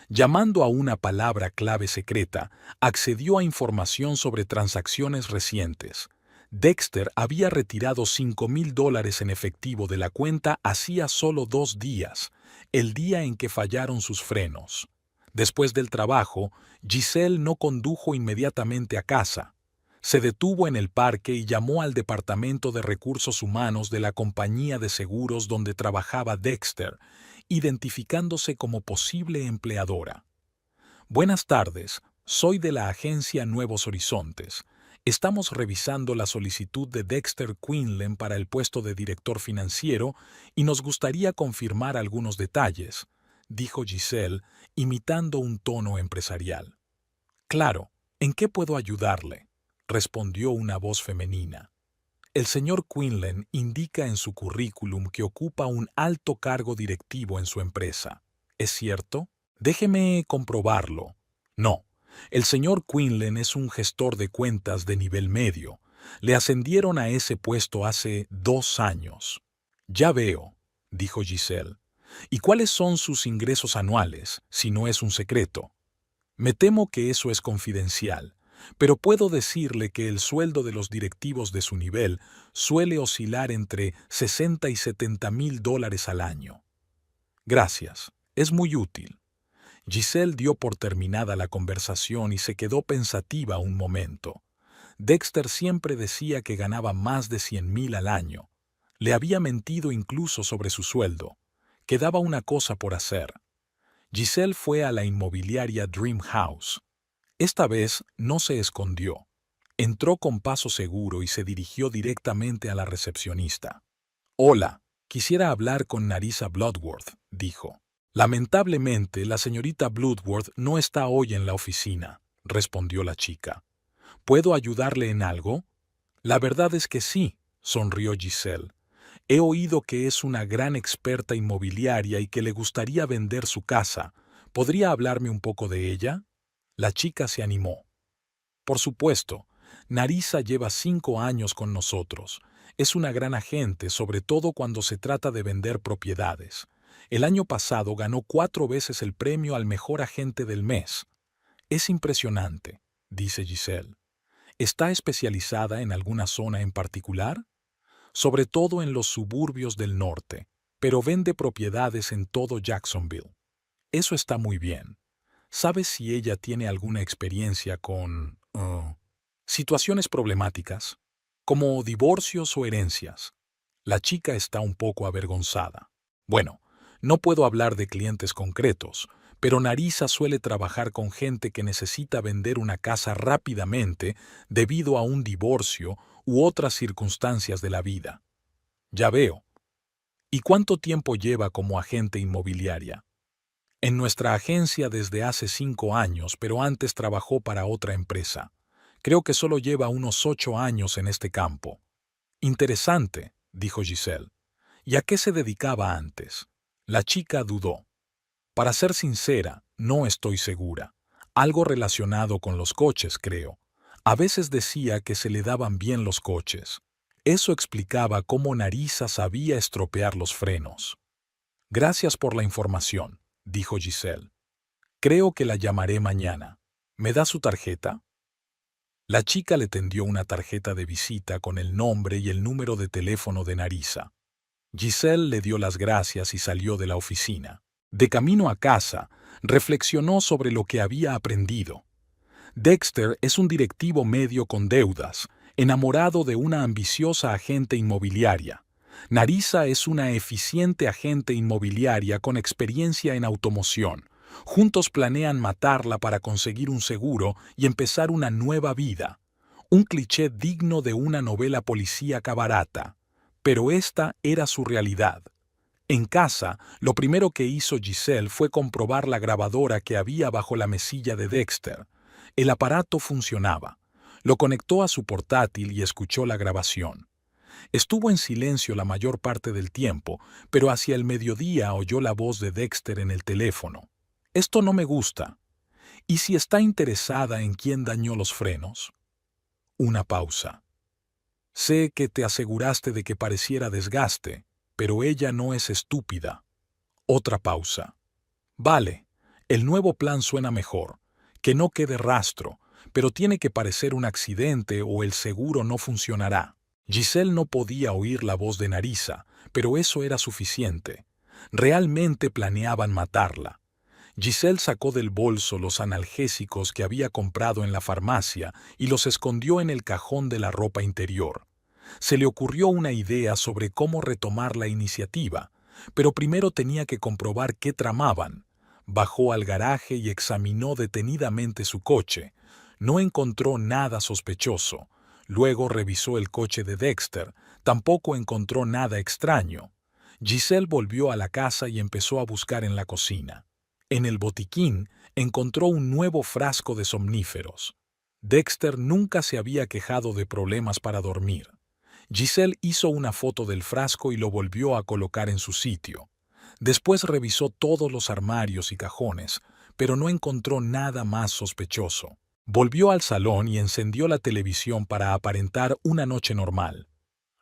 Llamando a una palabra clave secreta, accedió a información sobre transacciones recientes. Dexter había retirado $5,000 en efectivo de la cuenta hacía solo 2 días, el día en que fallaron sus frenos. Después del trabajo, Giselle no condujo inmediatamente a casa. Se detuvo en el parque y llamó al departamento de recursos humanos de la compañía de seguros donde trabajaba Dexter, identificándose como posible empleadora. Buenas tardes, soy de la agencia Nuevos Horizontes. Estamos revisando la solicitud de Dexter Quinlan para el puesto de director financiero y nos gustaría confirmar algunos detalles, dijo Giselle, imitando un tono empresarial. Claro, ¿en qué puedo ayudarle?, respondió una voz femenina. El señor Quinlan indica en su currículum que ocupa un alto cargo directivo en su empresa. ¿Es cierto? Déjeme comprobarlo. No, el señor Quinlan es un gestor de cuentas de nivel medio. Le ascendieron a ese puesto hace 2 años. Ya veo, dijo Giselle. ¿Y cuáles son sus ingresos anuales, si no es un secreto? Me temo que eso es confidencial, pero puedo decirle que el sueldo de los directivos de su nivel suele oscilar entre $60,000 y $70,000 al año. Gracias, es muy útil. Giselle dio por terminada la conversación y se quedó pensativa un momento. Dexter siempre decía que ganaba más de $100,000 al año. Le había mentido incluso sobre su sueldo. Quedaba una cosa por hacer. Giselle fue a la inmobiliaria Dream House. Esta vez no se escondió. Entró con paso seguro y se dirigió directamente a la recepcionista. «Hola, quisiera hablar con Narisa Bloodworth», dijo. «Lamentablemente, la señorita Bloodworth no está hoy en la oficina», respondió la chica. «¿Puedo ayudarle en algo?» «La verdad es que sí», sonrió Giselle. «He oído que es una gran experta inmobiliaria y que le gustaría vender su casa. ¿Podría hablarme un poco de ella?» La chica se animó. «Por supuesto. Narisa lleva 5 años con nosotros. Es una gran agente, sobre todo cuando se trata de vender propiedades. El año pasado ganó 4 veces el premio al mejor agente del mes. Es impresionante», dice Giselle. «¿Está especializada en alguna zona en particular?» «Sobre todo en los suburbios del norte, pero vende propiedades en todo Jacksonville. Eso está muy bien. ¿Sabes si ella tiene alguna experiencia con situaciones problemáticas, como divorcios o herencias?» La chica está un poco avergonzada. «Bueno, No puedo hablar de clientes concretos, pero Narisa suele trabajar con gente que necesita vender una casa rápidamente debido a un divorcio u otras circunstancias de la vida. Ya veo. ¿Y cuánto tiempo lleva como agente inmobiliaria? En nuestra agencia desde hace 5 años, pero antes trabajó para otra empresa. Creo que solo lleva unos 8 años en este campo. Interesante, dijo Giselle. ¿Y a qué se dedicaba antes? La chica dudó. Para ser sincera, no estoy segura. Algo relacionado con los coches, creo. A veces decía que se le daban bien los coches. Eso explicaba cómo Narisa sabía estropear los frenos. Gracias por la información, dijo Giselle. Creo que la llamaré mañana. ¿Me da su tarjeta? La chica le tendió una tarjeta de visita con el nombre y el número de teléfono de Narisa. Giselle le dio las gracias y salió de la oficina. De camino a casa, reflexionó sobre lo que había aprendido. Dexter es un directivo medio con deudas, enamorado de una ambiciosa agente inmobiliaria. Narisa es una eficiente agente inmobiliaria con experiencia en automoción. Juntos planean matarla para conseguir un seguro y empezar una nueva vida. Un cliché digno de una novela policíaca barata. Pero esta era su realidad. En casa, lo primero que hizo Giselle fue comprobar la grabadora que había bajo la mesilla de Dexter. El aparato funcionaba. Lo conectó a su portátil y escuchó la grabación. Estuvo en silencio la mayor parte del tiempo, pero hacia el mediodía oyó la voz de Dexter en el teléfono. Esto no me gusta. ¿Y si está interesada en quién dañó los frenos? Una pausa. Sé que te aseguraste de que pareciera desgaste, pero ella no es estúpida. Otra pausa. Vale, el nuevo plan suena mejor. Que no quede rastro, pero tiene que parecer un accidente o el seguro no funcionará. Giselle no podía oír la voz de Narisa, pero eso era suficiente. Realmente planeaban matarla. Giselle sacó del bolso los analgésicos que había comprado en la farmacia y los escondió en el cajón de la ropa interior. Se le ocurrió una idea sobre cómo retomar la iniciativa, pero primero tenía que comprobar qué tramaban. Bajó al garaje y examinó detenidamente su coche. No encontró nada sospechoso. Luego revisó el coche de Dexter. Tampoco encontró nada extraño. Giselle volvió a la casa y empezó a buscar en la cocina. En el botiquín encontró un nuevo frasco de somníferos. Dexter nunca se había quejado de problemas para dormir. Giselle hizo una foto del frasco y lo volvió a colocar en su sitio. Después revisó todos los armarios y cajones, pero no encontró nada más sospechoso. Volvió al salón y encendió la televisión para aparentar una noche normal.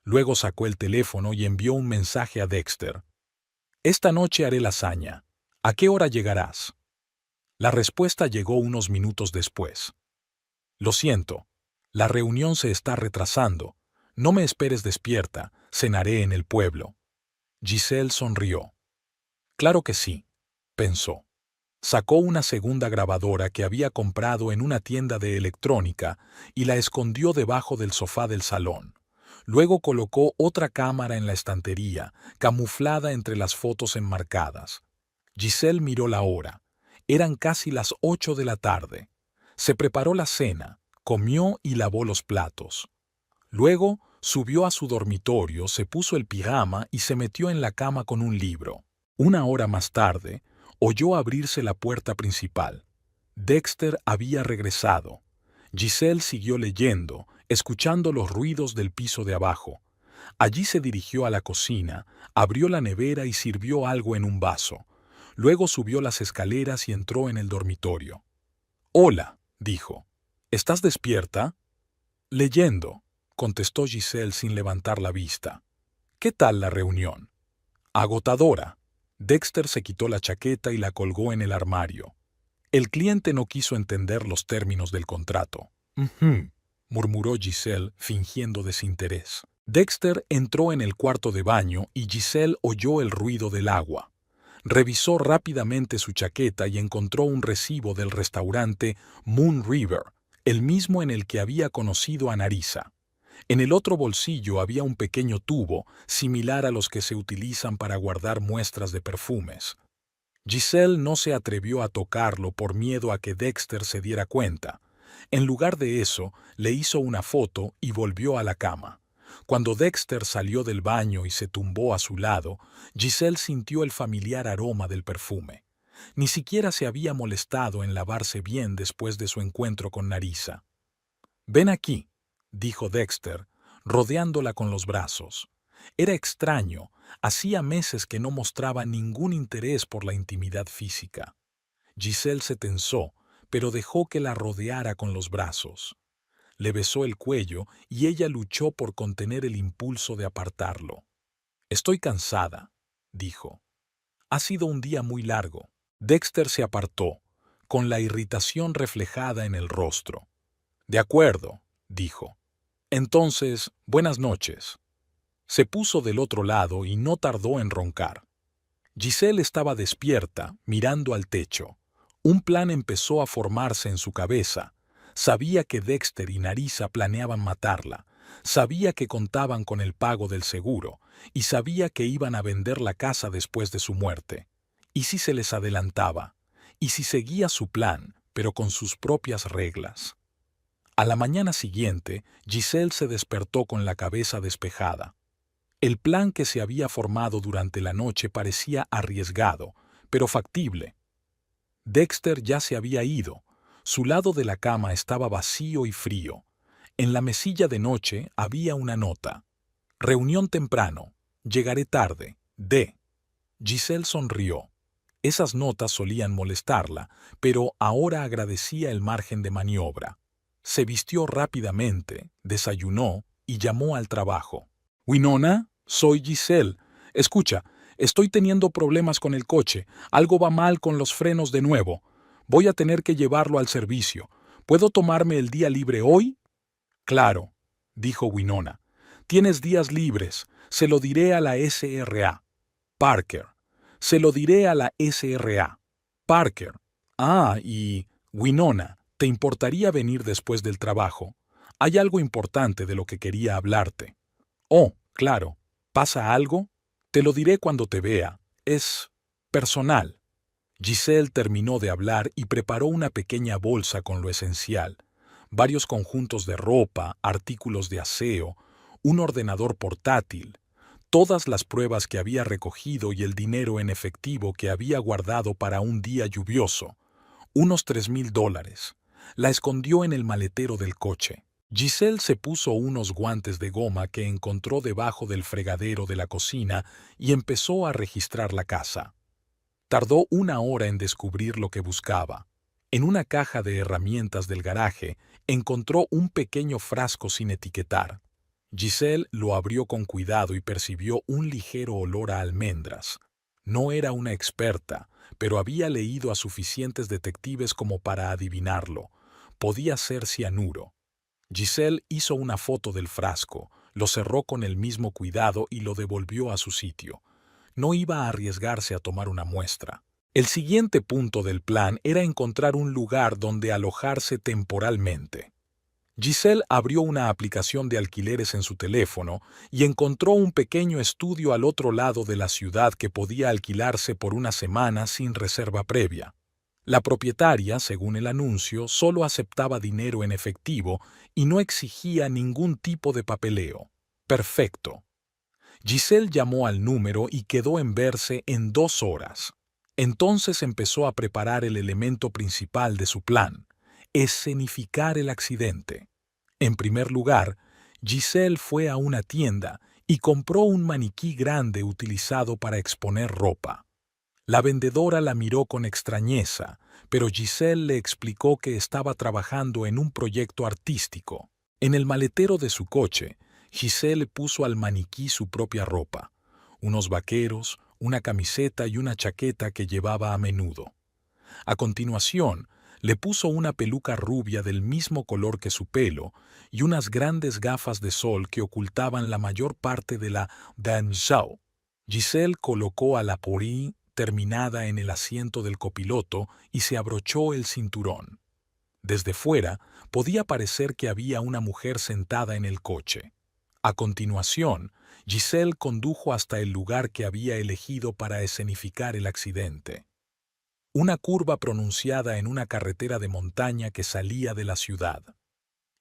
Luego sacó el teléfono y envió un mensaje a Dexter. Esta noche haré lasaña. ¿A qué hora llegarás? La respuesta llegó unos minutos después. Lo siento, la reunión se está retrasando. No me esperes despierta, cenaré en el pueblo. Giselle sonrió. Claro que sí, pensó. Sacó una segunda grabadora que había comprado en una tienda de electrónica y la escondió debajo del sofá del salón. Luego colocó otra cámara en la estantería, camuflada entre las fotos enmarcadas. Giselle miró la hora. Eran casi las 8 de la tarde. Se preparó la cena, comió y lavó los platos. Luego subió a su dormitorio, se puso el pijama y se metió en la cama con un libro. Una hora más tarde, oyó abrirse la puerta principal. Dexter había regresado. Giselle siguió leyendo, escuchando los ruidos del piso de abajo. Allí se dirigió a la cocina, abrió la nevera y sirvió algo en un vaso. Luego subió las escaleras y entró en el dormitorio. «Hola», dijo. «¿Estás despierta?» «Leyendo», contestó Giselle sin levantar la vista. «¿Qué tal la reunión?» «Agotadora». Dexter se quitó la chaqueta y la colgó en el armario. El cliente no quiso entender los términos del contrato. Murmuró Giselle, fingiendo desinterés. Dexter entró en el cuarto de baño y Giselle oyó el ruido del agua. Revisó rápidamente su chaqueta y encontró un recibo del restaurante Moon River, el mismo en el que había conocido a Narisa. En el otro bolsillo había un pequeño tubo, similar a los que se utilizan para guardar muestras de perfumes. Giselle no se atrevió a tocarlo por miedo a que Dexter se diera cuenta. En lugar de eso, le hizo una foto y volvió a la cama. Cuando Dexter salió del baño y se tumbó a su lado, Giselle sintió el familiar aroma del perfume. Ni siquiera se había molestado en lavarse bien después de su encuentro con Narissa. «Ven aquí», dijo Dexter, rodeándola con los brazos. Era extraño, hacía meses que no mostraba ningún interés por la intimidad física. Giselle se tensó, pero dejó que la rodeara con los brazos. Le besó el cuello y ella luchó por contener el impulso de apartarlo. «Estoy cansada», dijo. «Ha sido un día muy largo». Dexter se apartó, con la irritación reflejada en el rostro. «De acuerdo», dijo. «Entonces, buenas noches». Se puso del otro lado y no tardó en roncar. Giselle estaba despierta, mirando al techo. Un plan empezó a formarse en su cabeza. Sabía que Dexter y Narissa planeaban matarla. Sabía que contaban con el pago del seguro y sabía que iban a vender la casa después de su muerte. ¿Y si se les adelantaba? ¿Y si seguía su plan, pero con sus propias reglas? A la mañana siguiente, Giselle se despertó con la cabeza despejada. El plan que se había formado durante la noche parecía arriesgado, pero factible. Dexter ya se había ido. Su lado de la cama estaba vacío y frío. En la mesilla de noche había una nota. «Reunión temprano. Llegaré tarde. D». Giselle sonrió. Esas notas solían molestarla, pero ahora agradecía el margen de maniobra. Se vistió rápidamente, desayunó y llamó al trabajo. «Winona, soy Giselle. Escucha, estoy teniendo problemas con el coche. Algo va mal con los frenos de nuevo. Voy a tener que llevarlo al servicio. ¿Puedo tomarme el día libre hoy?» «Claro», dijo Winona. «Tienes días libres. Se lo diré a la SRA. Parker. Se lo diré a la SRA. Parker. Ah, y... Winona, ¿te importaría venir después del trabajo? Hay algo importante de lo que quería hablarte». «Oh, claro. ¿Pasa algo? Te lo diré cuando te vea. Es... personal». Giselle terminó de hablar y preparó una pequeña bolsa con lo esencial. Varios conjuntos de ropa, artículos de aseo, un ordenador portátil, todas las pruebas que había recogido y el dinero en efectivo que había guardado para un día lluvioso. Unos $3,000. La escondió en el maletero del coche. Giselle se puso unos guantes de goma que encontró debajo del fregadero de la cocina y empezó a registrar la casa. Tardó 1 hora en descubrir lo que buscaba. En una caja de herramientas del garaje encontró un pequeño frasco sin etiquetar. Giselle lo abrió con cuidado y percibió un ligero olor a almendras. No era una experta, pero había leído a suficientes detectives como para adivinarlo. Podía ser cianuro. Giselle hizo una foto del frasco, lo cerró con el mismo cuidado y lo devolvió a su sitio. No iba a arriesgarse a tomar una muestra. El siguiente punto del plan era encontrar un lugar donde alojarse temporalmente. Giselle abrió una aplicación de alquileres en su teléfono y encontró un pequeño estudio al otro lado de la ciudad que podía alquilarse por una semana sin reserva previa. La propietaria, según el anuncio, solo aceptaba dinero en efectivo y no exigía ningún tipo de papeleo. Perfecto. Giselle llamó al número y quedó en verse en 2 horas. Entonces empezó a preparar el elemento principal de su plan: escenificar el accidente. En primer lugar, Giselle fue a una tienda y compró un maniquí grande utilizado para exponer ropa. La vendedora la miró con extrañeza, pero Giselle le explicó que estaba trabajando en un proyecto artístico. En el maletero de su coche, Giselle puso al maniquí su propia ropa, unos vaqueros, una camiseta y una chaqueta que llevaba a menudo. A continuación, le puso una peluca rubia del mismo color que su pelo y unas grandes gafas de sol que ocultaban la mayor parte de la danzao. Giselle colocó a la Pori terminada en el asiento del copiloto y se abrochó el cinturón. Desde fuera, podía parecer que había una mujer sentada en el coche. A continuación, Giselle condujo hasta el lugar que había elegido para escenificar el accidente. Una curva pronunciada en una carretera de montaña que salía de la ciudad.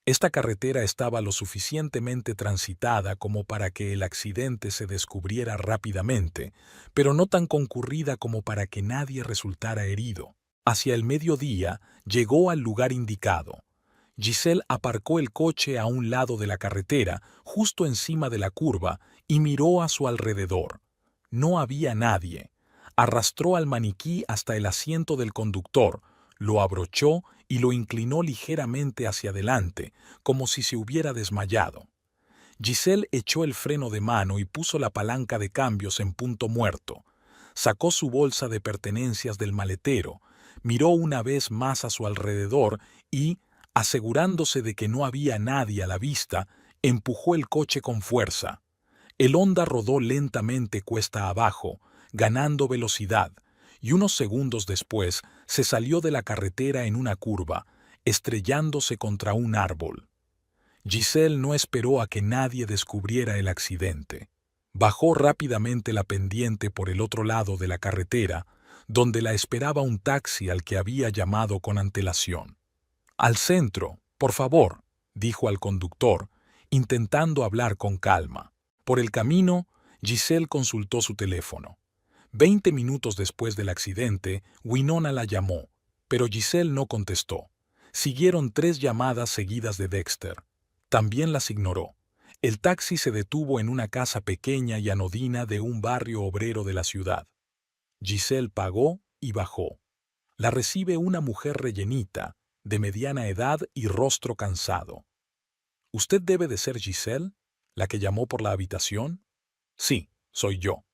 Esta carretera estaba lo suficientemente transitada como para que el accidente se descubriera rápidamente, pero no tan concurrida como para que nadie resultara herido. Hacia el mediodía llegó al lugar indicado. Giselle aparcó el coche a un lado de la carretera, justo encima de la curva, y miró a su alrededor. No había nadie. Arrastró al maniquí hasta el asiento del conductor, lo abrochó y lo inclinó ligeramente hacia adelante, como si se hubiera desmayado. Giselle echó el freno de mano y puso la palanca de cambios en punto muerto. Sacó su bolsa de pertenencias del maletero, miró una vez más a su alrededor y, asegurándose de que no había nadie a la vista, empujó el coche con fuerza. El Honda rodó lentamente cuesta abajo, ganando velocidad, y unos segundos después se salió de la carretera en una curva, estrellándose contra un árbol. Giselle no esperó a que nadie descubriera el accidente. Bajó rápidamente la pendiente por el otro lado de la carretera, donde la esperaba un taxi al que había llamado con antelación. «Al centro, por favor», dijo al conductor, intentando hablar con calma. Por el camino, Giselle consultó su teléfono. 20 minutos después del accidente, Winona la llamó, pero Giselle no contestó. Siguieron 3 llamadas seguidas de Dexter. También las ignoró. El taxi se detuvo en una casa pequeña y anodina de un barrio obrero de la ciudad. Giselle pagó y bajó. La recibe una mujer rellenita, de mediana edad y rostro cansado. «¿Usted debe de ser Giselle, la que llamó por la habitación?» «Sí, soy yo.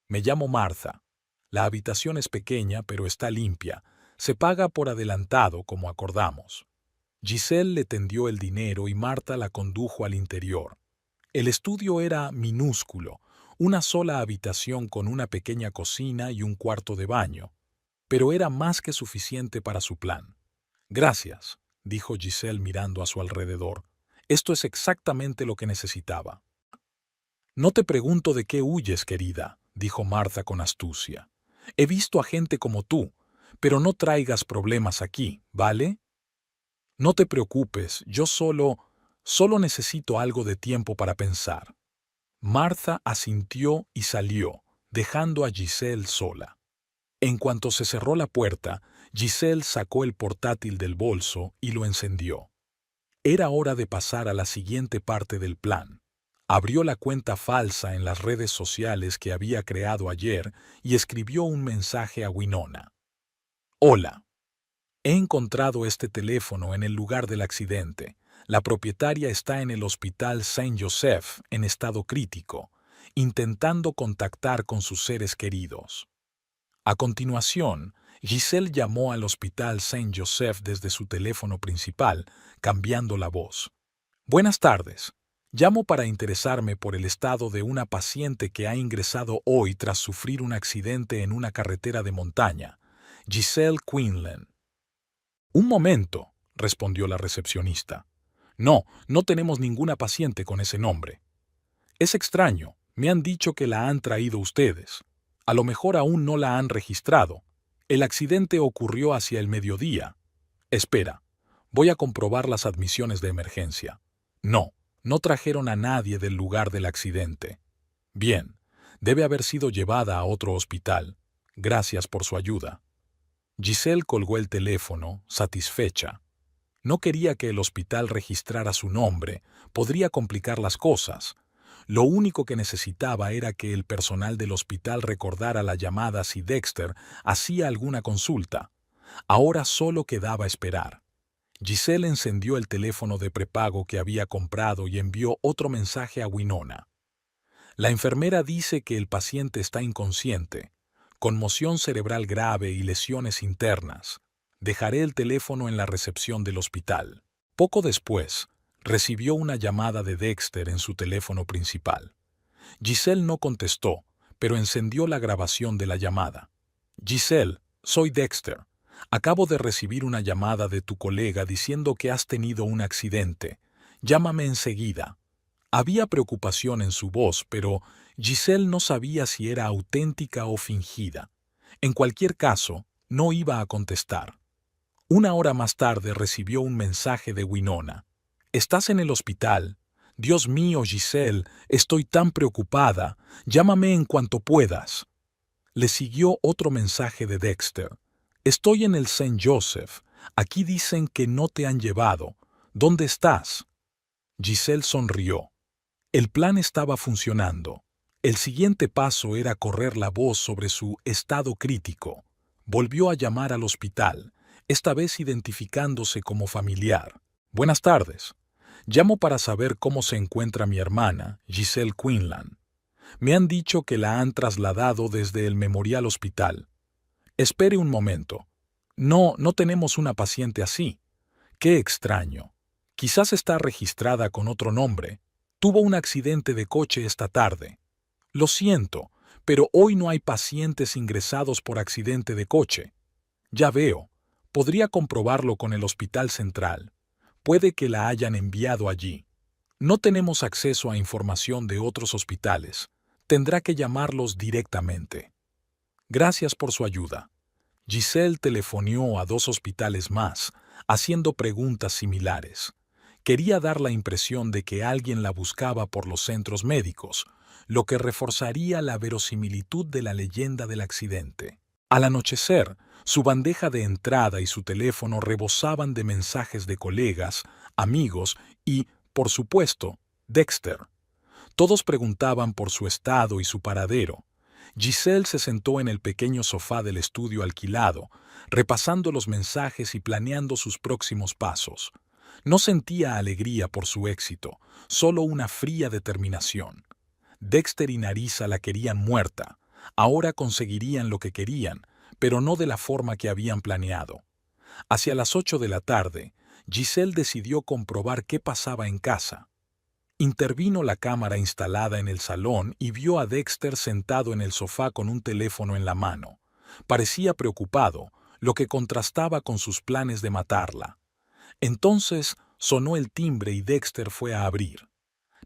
Me llamo Martha. La habitación es pequeña, pero está limpia. Se paga por adelantado, como acordamos». Giselle le tendió el dinero y Martha la condujo al interior. El estudio era minúsculo, una sola habitación con una pequeña cocina y un cuarto de baño, pero era más que suficiente para su plan. «Gracias», dijo Giselle mirando a su alrededor. «Esto es exactamente lo que necesitaba». «No te pregunto de qué huyes, querida», dijo Martha con astucia. «He visto a gente como tú, pero no traigas problemas aquí, ¿vale? No te preocupes, yo solo necesito algo de tiempo para pensar». Martha asintió y salió, dejando a Giselle sola. En cuanto se cerró la puerta, Giselle sacó el portátil del bolso y lo encendió. Era hora de pasar a la siguiente parte del plan. Abrió la cuenta falsa en las redes sociales que había creado ayer y escribió un mensaje a Winona. «Hola. He encontrado este teléfono en el lugar del accidente. La propietaria está en el hospital Saint Joseph en estado crítico, intentando contactar con sus seres queridos». A continuación, Giselle llamó al hospital Saint Joseph desde su teléfono principal, cambiando la voz. «Buenas tardes. Llamo para interesarme por el estado de una paciente que ha ingresado hoy tras sufrir un accidente en una carretera de montaña. Giselle Quinlan». «Un momento», respondió la recepcionista. «No, no tenemos ninguna paciente con ese nombre». «Es extraño. Me han dicho que la han traído ustedes. A lo mejor aún no la han registrado. El accidente ocurrió hacia el mediodía. Espera, voy a comprobar las admisiones de emergencia. No, no trajeron a nadie del lugar del accidente. Bien, debe haber sido llevada a otro hospital. Gracias por su ayuda». Giselle colgó el teléfono, satisfecha. No quería que el hospital registrara su nombre, podría complicar las cosas. Lo único que necesitaba era que el personal del hospital recordara la llamada si Dexter hacía alguna consulta. Ahora solo quedaba esperar. Giselle encendió el teléfono de prepago que había comprado y envió otro mensaje a Winona. «La enfermera dice que el paciente está inconsciente, conmoción cerebral grave y lesiones internas. Dejaré el teléfono en la recepción del hospital». Poco después, recibió una llamada de Dexter en su teléfono principal. Giselle no contestó, pero encendió la grabación de la llamada. «Giselle, soy Dexter. Acabo de recibir una llamada de tu colega diciendo que has tenido un accidente. Llámame enseguida. Había preocupación en su voz, pero Giselle no sabía si era auténtica o fingida. En cualquier caso, no iba a contestar. Una hora más tarde recibió un mensaje de Winona. «Estás en el hospital. Dios mío, Giselle, estoy tan preocupada. Llámame en cuanto puedas». Le siguió otro mensaje de Dexter. «Estoy en el St. Joseph. Aquí dicen que no te han llevado. ¿Dónde estás?» Giselle sonrió. El plan estaba funcionando. El siguiente paso era correr la voz sobre su estado crítico. Volvió a llamar al hospital, esta vez identificándose como familiar. «Buenas tardes. Llamo para saber cómo se encuentra mi hermana, Giselle Quinlan. Me han dicho que la han trasladado desde el Memorial Hospital. Espere un momento. No tenemos una paciente así. Qué extraño. Quizás está registrada con otro nombre. Tuvo un accidente de coche esta tarde. Lo siento, pero hoy no hay pacientes ingresados por accidente de coche. Ya veo. Podría comprobarlo con el Hospital Central. Puede que la hayan enviado allí. No tenemos acceso a información de otros hospitales. Tendrá que llamarlos directamente. Gracias por su ayuda». Giselle telefonió a 2 hospitales más, haciendo preguntas similares. Quería dar la impresión de que alguien la buscaba por los centros médicos, lo que reforzaría la verosimilitud de la leyenda del accidente. Al anochecer, su bandeja de entrada y su teléfono rebosaban de mensajes de colegas, amigos y, por supuesto, Dexter. Todos preguntaban por su estado y su paradero. Giselle se sentó en el pequeño sofá del estudio alquilado, repasando los mensajes y planeando sus próximos pasos. No sentía alegría por su éxito, solo una fría determinación. Dexter y Narisa la querían muerta. Ahora conseguirían lo que querían, pero no de la forma que habían planeado. Hacia las 8 de la tarde, Giselle decidió comprobar qué pasaba en casa. Intervino la cámara instalada en el salón y vio a Dexter sentado en el sofá con un teléfono en la mano. Parecía preocupado, lo que contrastaba con sus planes de matarla. Entonces sonó el timbre y Dexter fue a abrir.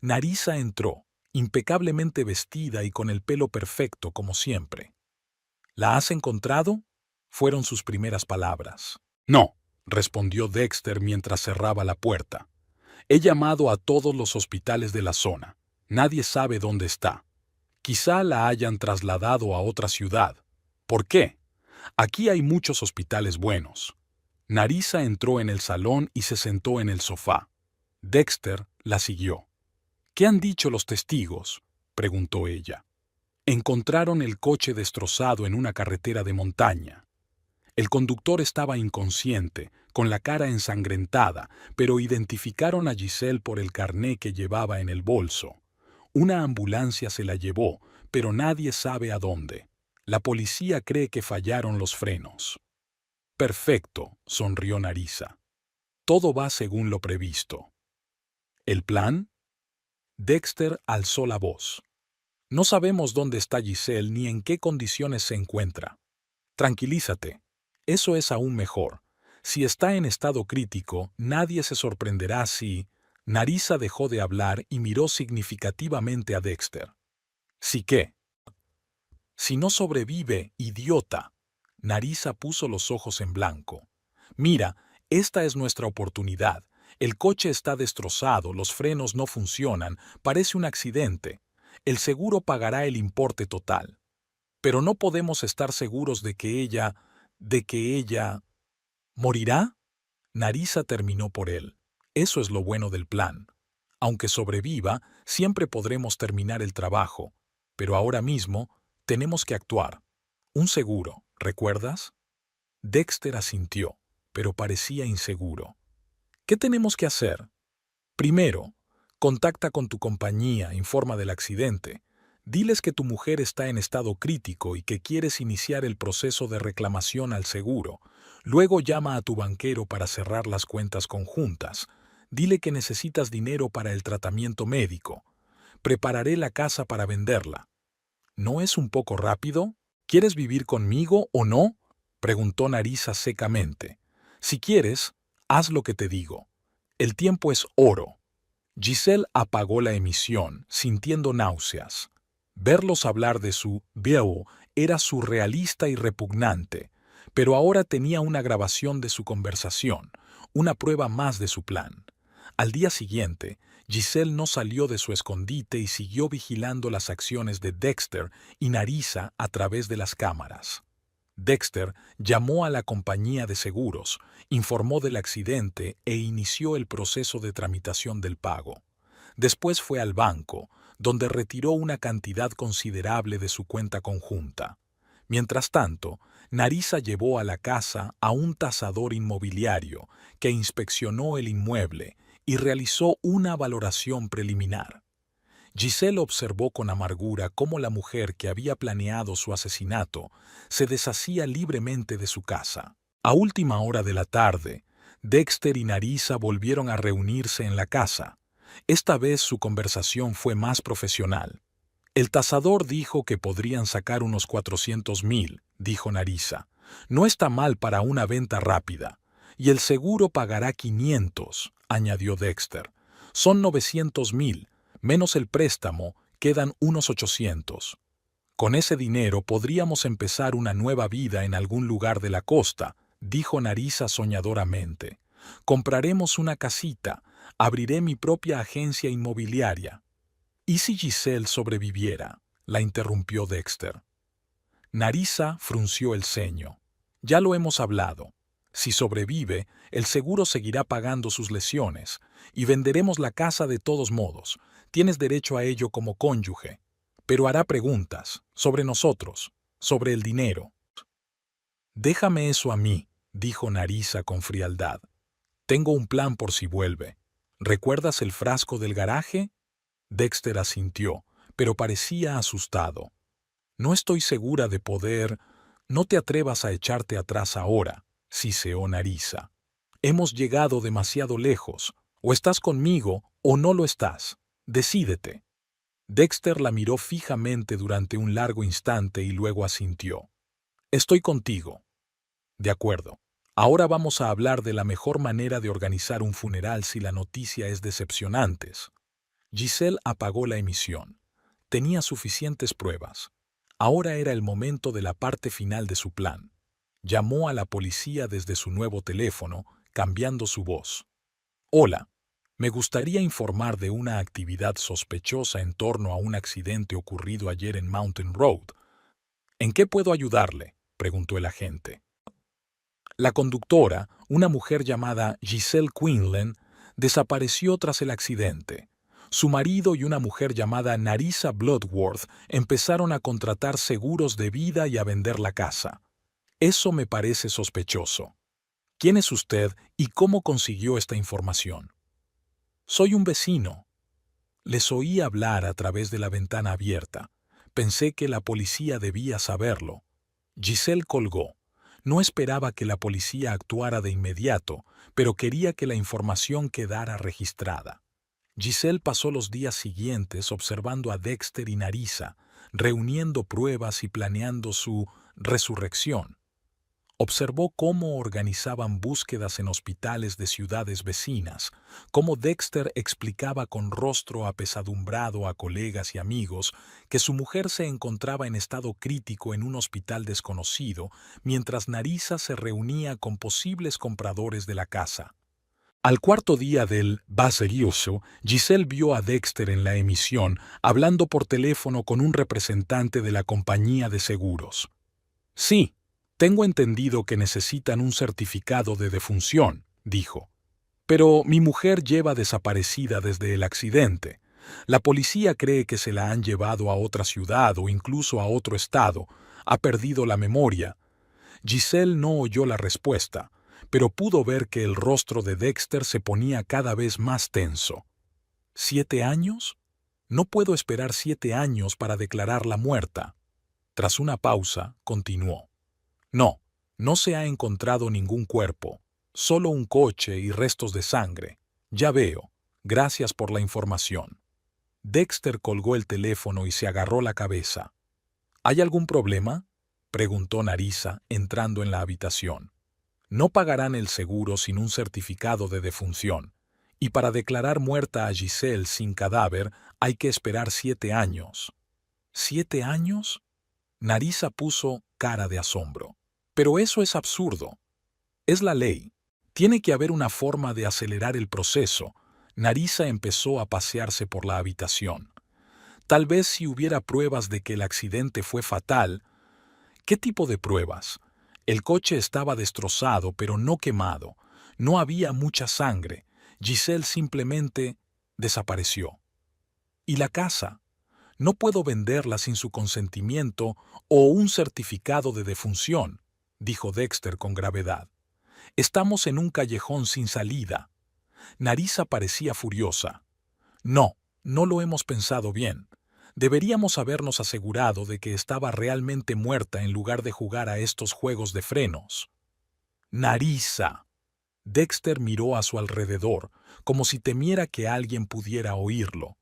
Narisa entró, impecablemente vestida y con el pelo perfecto como siempre. «¿La has encontrado?», fueron sus primeras palabras. «No», respondió Dexter mientras cerraba la puerta. «He llamado a todos los hospitales de la zona. Nadie sabe dónde está. Quizá la hayan trasladado a otra ciudad. ¿Por qué? Aquí hay muchos hospitales buenos». Narisa entró en el salón y se sentó en el sofá. Dexter la siguió. «¿Qué han dicho los testigos?», preguntó ella. «Encontraron el coche destrozado en una carretera de montaña. El conductor estaba inconsciente, con la cara ensangrentada, pero identificaron a Giselle por el carné que llevaba en el bolso. Una ambulancia se la llevó, pero nadie sabe a dónde. La policía cree que fallaron los frenos». «Perfecto», sonrió Narisa. «Todo va según lo previsto». «¿El plan?». Dexter alzó la voz. «No sabemos dónde está Giselle ni en qué condiciones se encuentra. Tranquilízate. Eso es aún mejor. Si está en estado crítico, nadie se sorprenderá si...». Narisa dejó de hablar y miró significativamente a Dexter. «¿Sí qué?». «Si no sobrevive, idiota». Narisa puso los ojos en blanco. «Mira, esta es nuestra oportunidad. El coche está destrozado, los frenos no funcionan, parece un accidente. El seguro pagará el importe total. Pero no podemos estar seguros de que ella... ¿Morirá?». Narisa terminó por él. «Eso es lo bueno del plan. Aunque sobreviva, siempre podremos terminar el trabajo. Pero ahora mismo tenemos que actuar. Un seguro, ¿recuerdas?». Dexter asintió, pero parecía inseguro. «¿Qué tenemos que hacer?». «Primero, contacta con tu compañía, informa del accidente. Diles que tu mujer está en estado crítico y que quieres iniciar el proceso de reclamación al seguro. Luego llama a tu banquero para cerrar las cuentas conjuntas. Dile que necesitas dinero para el tratamiento médico. Prepararé la casa para venderla». «¿No es un poco rápido? ¿Quieres vivir conmigo o no?», preguntó Narisa secamente. Si quieres, haz lo que te digo. El tiempo es oro. Giselle apagó la emisión, sintiendo náuseas. Verlos hablar de su Bill era surrealista y repugnante, pero ahora tenía una grabación de su conversación, una prueba más de su plan. Al día siguiente, Giselle no salió de su escondite y siguió vigilando las acciones de Dexter y Narisa a través de las cámaras. Dexter llamó a la compañía de seguros, informó del accidente e inició el proceso de tramitación del pago. Después fue al banco, donde retiró una cantidad considerable de su cuenta conjunta. Mientras tanto, Narisa llevó a la casa a un tasador inmobiliario que inspeccionó el inmueble y realizó una valoración preliminar. Giselle observó con amargura cómo la mujer que había planeado su asesinato se deshacía libremente de su casa. A última hora de la tarde, Dexter y Narisa volvieron a reunirse en la casa. Esta vez su conversación fue más profesional. El tasador dijo que podrían sacar unos 400,000, dijo Narisa. No está mal para una venta rápida. Y el seguro pagará 500, añadió Dexter. Son 900,000. Menos el préstamo, quedan unos 800. Con ese dinero podríamos empezar una nueva vida en algún lugar de la costa, dijo Narisa soñadoramente. Compraremos una casita, abriré mi propia agencia inmobiliaria. ¿Y si Giselle sobreviviera?, la interrumpió Dexter. Narisa frunció el ceño. Ya lo hemos hablado. Si sobrevive, el seguro seguirá pagando sus lesiones, y venderemos la casa de todos modos. Tienes derecho a ello como cónyuge, pero hará preguntas sobre nosotros, sobre el dinero. Déjame eso a mí, dijo Narisa con frialdad. Tengo un plan por si vuelve. ¿Recuerdas el frasco del garaje? Dexter asintió, pero parecía asustado. No estoy segura de poder. No te atrevas a echarte atrás ahora, siseó Narisa. Hemos llegado demasiado lejos. O estás conmigo o no lo estás. Decídete. Dexter la miró fijamente durante un largo instante y luego asintió. Estoy contigo. De acuerdo. Ahora vamos a hablar de la mejor manera de organizar un funeral si la noticia es decepcionante. Giselle apagó la emisión. Tenía suficientes pruebas. Ahora era el momento de la parte final de su plan. Llamó a la policía desde su nuevo teléfono, cambiando su voz. Hola. Me gustaría informar de una actividad sospechosa en torno a un accidente ocurrido ayer en Mountain Road. ¿En qué puedo ayudarle?, preguntó el agente. La conductora, una mujer llamada Giselle Quinlan, desapareció tras el accidente. Su marido y una mujer llamada Narisa Bloodworth empezaron a contratar seguros de vida y a vender la casa. Eso me parece sospechoso. ¿Quién es usted y cómo consiguió esta información? Soy un vecino. Les oí hablar a través de la ventana abierta. Pensé que la policía debía saberlo. Giselle colgó. No esperaba que la policía actuara de inmediato, pero quería que la información quedara registrada. Giselle pasó los días siguientes observando a Dexter y Narisa, reuniendo pruebas y planeando su resurrección. Observó cómo organizaban búsquedas en hospitales de ciudades vecinas, cómo Dexter explicaba con rostro apesadumbrado a colegas y amigos que su mujer se encontraba en estado crítico en un hospital desconocido, mientras Narisa se reunía con posibles compradores de la casa. Al cuarto día del baserioso, Giselle vio a Dexter en la emisión hablando por teléfono con un representante de la compañía de seguros. Sí. Tengo entendido que necesitan un certificado de defunción, dijo. Pero mi mujer lleva desaparecida desde el accidente. La policía cree que se la han llevado a otra ciudad o incluso a otro estado. Ha perdido la memoria. Giselle no oyó la respuesta, pero pudo ver que el rostro de Dexter se ponía cada vez más tenso. ¿7 años? No puedo esperar 7 años para declararla muerta. Tras una pausa, continuó. No, no se ha encontrado ningún cuerpo, solo un coche y restos de sangre. Ya veo. Gracias por la información. Dexter colgó el teléfono y se agarró la cabeza. ¿Hay algún problema?, preguntó Narisa, entrando en la habitación. No pagarán el seguro sin un certificado de defunción, y para declarar muerta a Giselle sin cadáver hay que esperar 7 años. ¿7 años? Narisa puso cara de asombro. Pero eso es absurdo. Es la ley. Tiene que haber una forma de acelerar el proceso. Narisa empezó a pasearse por la habitación. Tal vez si hubiera pruebas de que el accidente fue fatal. ¿Qué tipo de pruebas? El coche estaba destrozado, pero no quemado. No había mucha sangre. Giselle simplemente desapareció. ¿Y la casa? No puedo venderla sin su consentimiento o un certificado de defunción, dijo Dexter con gravedad. Estamos en un callejón sin salida. Narisa parecía furiosa. No, no lo hemos pensado bien. Deberíamos habernos asegurado de que estaba realmente muerta en lugar de jugar a estos juegos de frenos. Narisa. Dexter miró a su alrededor, como si temiera que alguien pudiera oírlo.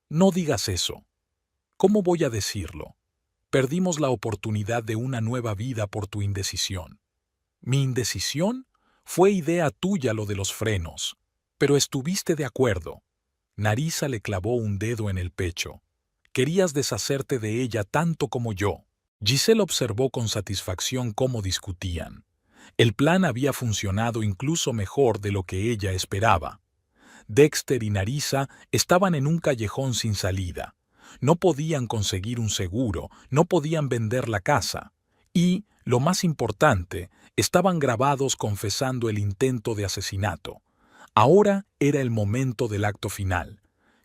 No digas eso. ¿Cómo voy a decirlo? Perdimos la oportunidad de una nueva vida por tu indecisión. ¿Mi indecisión? Fue idea tuya lo de los frenos. Pero estuviste de acuerdo. Narisa le clavó un dedo en el pecho. Querías deshacerte de ella tanto como yo. Giselle observó con satisfacción cómo discutían. El plan había funcionado incluso mejor de lo que ella esperaba. Dexter y Narisa estaban en un callejón sin salida. No podían conseguir un seguro, no podían vender la casa. Y, lo más importante, estaban grabados confesando el intento de asesinato. Ahora era el momento del acto final.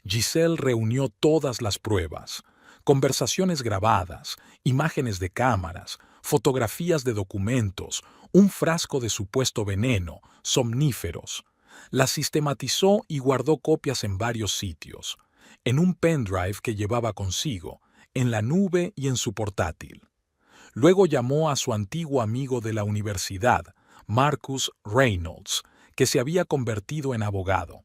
Giselle reunió todas las pruebas, conversaciones grabadas, imágenes de cámaras, fotografías de documentos, un frasco de supuesto veneno, somníferos. Las sistematizó y guardó copias en varios sitios, en un pendrive que llevaba consigo, en la nube y en su portátil. Luego llamó a su antiguo amigo de la universidad, Marcus Reynolds, que se había convertido en abogado.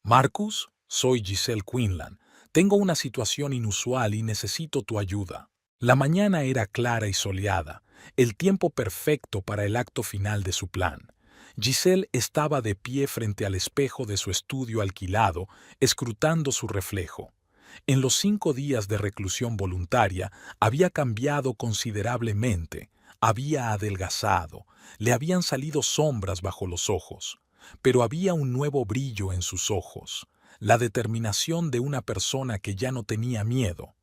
Marcus, soy Giselle Quinlan. Tengo una situación inusual y necesito tu ayuda. La mañana era clara y soleada, el tiempo perfecto para el acto final de su plan. Giselle estaba de pie frente al espejo de su estudio alquilado, escrutando su reflejo. En los 5 días de reclusión voluntaria había cambiado considerablemente, había adelgazado, le habían salido sombras bajo los ojos, pero había un nuevo brillo en sus ojos, la determinación de una persona que ya no tenía miedo.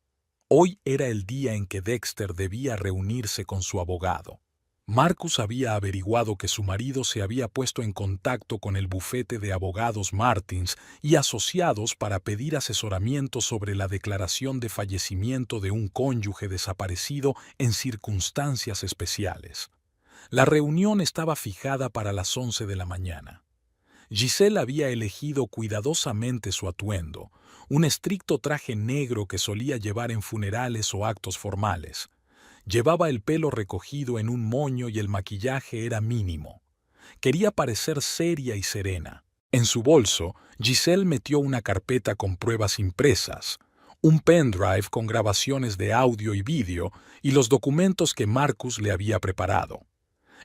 Hoy era el día en que Dexter debía reunirse con su abogado. Marcus había averiguado que su marido se había puesto en contacto con el bufete de abogados Martins y asociados para pedir asesoramiento sobre la declaración de fallecimiento de un cónyuge desaparecido en circunstancias especiales. La reunión estaba fijada para las 11 de la mañana. Giselle había elegido cuidadosamente su atuendo, un estricto traje negro que solía llevar en funerales o actos formales. Llevaba el pelo recogido en un moño y el maquillaje era mínimo. Quería parecer seria y serena. En su bolso, Giselle metió una carpeta con pruebas impresas, un pendrive con grabaciones de audio y vídeo y los documentos que Marcus le había preparado.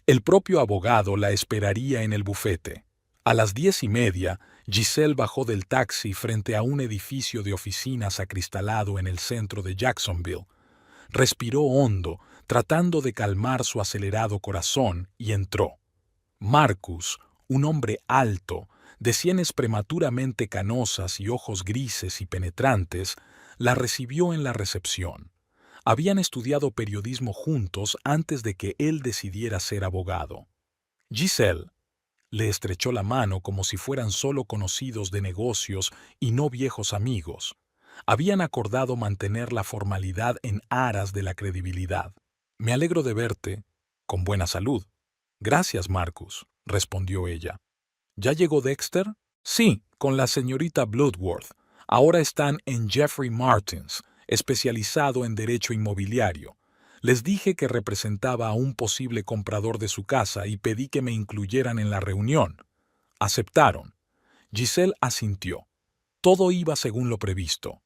El propio abogado la esperaría en el bufete. A las 10:30, Giselle bajó del taxi frente a un edificio de oficinas acristalado en el centro de Jacksonville. Respiró hondo, tratando de calmar su acelerado corazón, y entró. Marcus, un hombre alto, de sienes prematuramente canosas y ojos grises y penetrantes, la recibió en la recepción. Habían estudiado periodismo juntos antes de que él decidiera ser abogado. Giselle le estrechó la mano como si fueran solo conocidos de negocios y no viejos amigos. Habían acordado mantener la formalidad en aras de la credibilidad. Me alegro de verte, con buena salud. Gracias, Marcus, respondió ella. ¿Ya llegó Dexter? Sí, con la señorita Bloodworth. Ahora están en Jeffrey Martins, especializado en derecho inmobiliario. Les dije que representaba a un posible comprador de su casa y pedí que me incluyeran en la reunión. Aceptaron. Giselle asintió. Todo iba según lo previsto.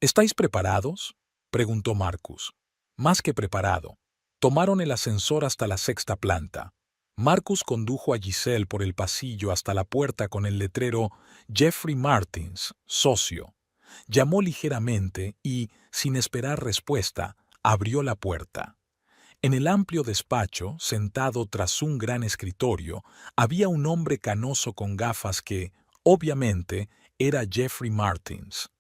¿Estáis preparados?, preguntó Marcus. Más que preparado. Tomaron el ascensor hasta la sexta planta. Marcus condujo a Giselle por el pasillo hasta la puerta con el letrero Jeffrey Martins, socio. Llamó ligeramente y, sin esperar respuesta, abrió la puerta. En el amplio despacho, sentado tras un gran escritorio, había un hombre canoso con gafas que, obviamente, era Jeffrey Martins.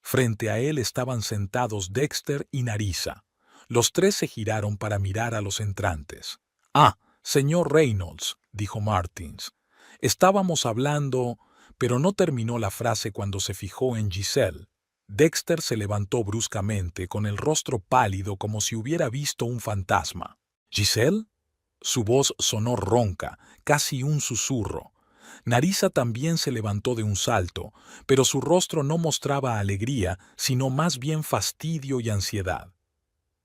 Frente a él estaban sentados Dexter y Narissa. Los tres se giraron para mirar a los entrantes. «Ah, señor Reynolds», dijo Martins. «Estábamos hablando...» Pero no terminó la frase cuando se fijó en Giselle. Dexter se levantó bruscamente, con el rostro pálido como si hubiera visto un fantasma. «¿Giselle?» Su voz sonó ronca, casi un susurro. Narissa también se levantó de un salto, pero su rostro no mostraba alegría, sino más bien fastidio y ansiedad.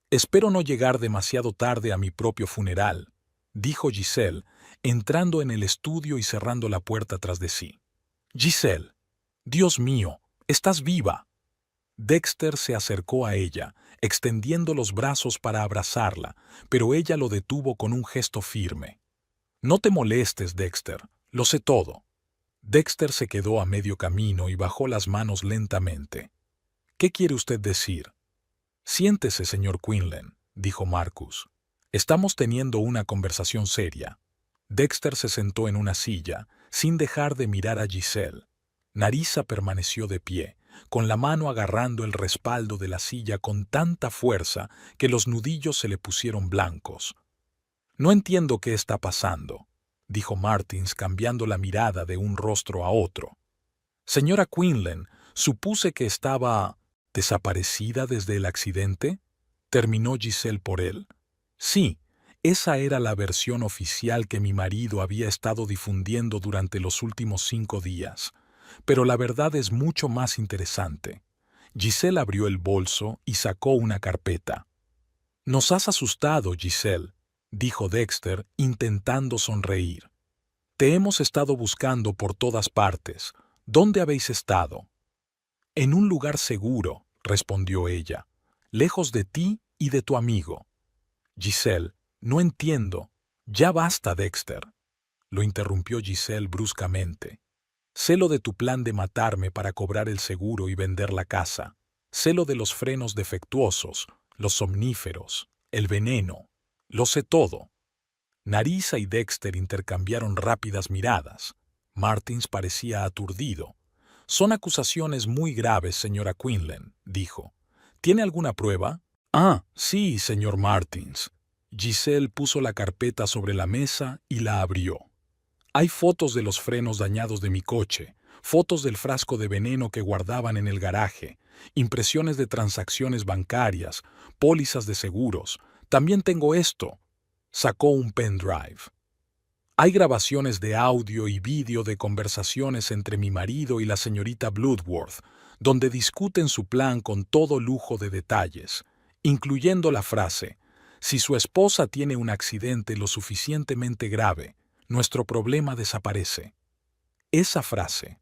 «Espero no llegar demasiado tarde a mi propio funeral», dijo Giselle, entrando en el estudio y cerrando la puerta tras de sí. «Giselle, Dios mío, estás viva». Dexter se acercó a ella, extendiendo los brazos para abrazarla, pero ella lo detuvo con un gesto firme. «No te molestes, Dexter, lo sé todo». Dexter se quedó a medio camino y bajó las manos lentamente. «¿Qué quiere usted decir?» «Siéntese, señor Quinlan», dijo Marcus. «Estamos teniendo una conversación seria». Dexter se sentó en una silla, sin dejar de mirar a Giselle. Narissa permaneció de pie, con la mano agarrando el respaldo de la silla con tanta fuerza que los nudillos se le pusieron blancos. «No entiendo qué está pasando», dijo Martins, cambiando la mirada de un rostro a otro. «Señora Quinlan, supuse que estaba desaparecida desde el accidente», terminó Giselle por él. «Sí, esa era la versión oficial que mi marido había estado difundiendo durante los últimos 5 días. Pero la verdad es mucho más interesante». Giselle abrió el bolso y sacó una carpeta. «Nos has asustado, Giselle», dijo Dexter, intentando sonreír. «Te hemos estado buscando por todas partes. ¿Dónde habéis estado?» «En un lugar seguro», respondió ella, «lejos de ti y de tu amigo». «Giselle, no entiendo». «Ya basta, Dexter», lo interrumpió Giselle bruscamente. «Sé lo de tu plan de matarme para cobrar el seguro y vender la casa. Sé lo de los frenos defectuosos, los somníferos, el veneno. Lo sé todo». Narissa y Dexter intercambiaron rápidas miradas. Martins parecía aturdido. «Son acusaciones muy graves, señora Quinlan», dijo. «¿Tiene alguna prueba?» «Ah, sí, señor Martins». Giselle puso la carpeta sobre la mesa y la abrió. «Hay fotos de los frenos dañados de mi coche, fotos del frasco de veneno que guardaban en el garaje, impresiones de transacciones bancarias, pólizas de seguros. También tengo esto». Sacó un pendrive. «Hay grabaciones de audio y vídeo de conversaciones entre mi marido y la señorita Bloodworth, donde discuten su plan con todo lujo de detalles, incluyendo la frase: si su esposa tiene un accidente lo suficientemente grave, nuestro problema desaparece». Esa frase.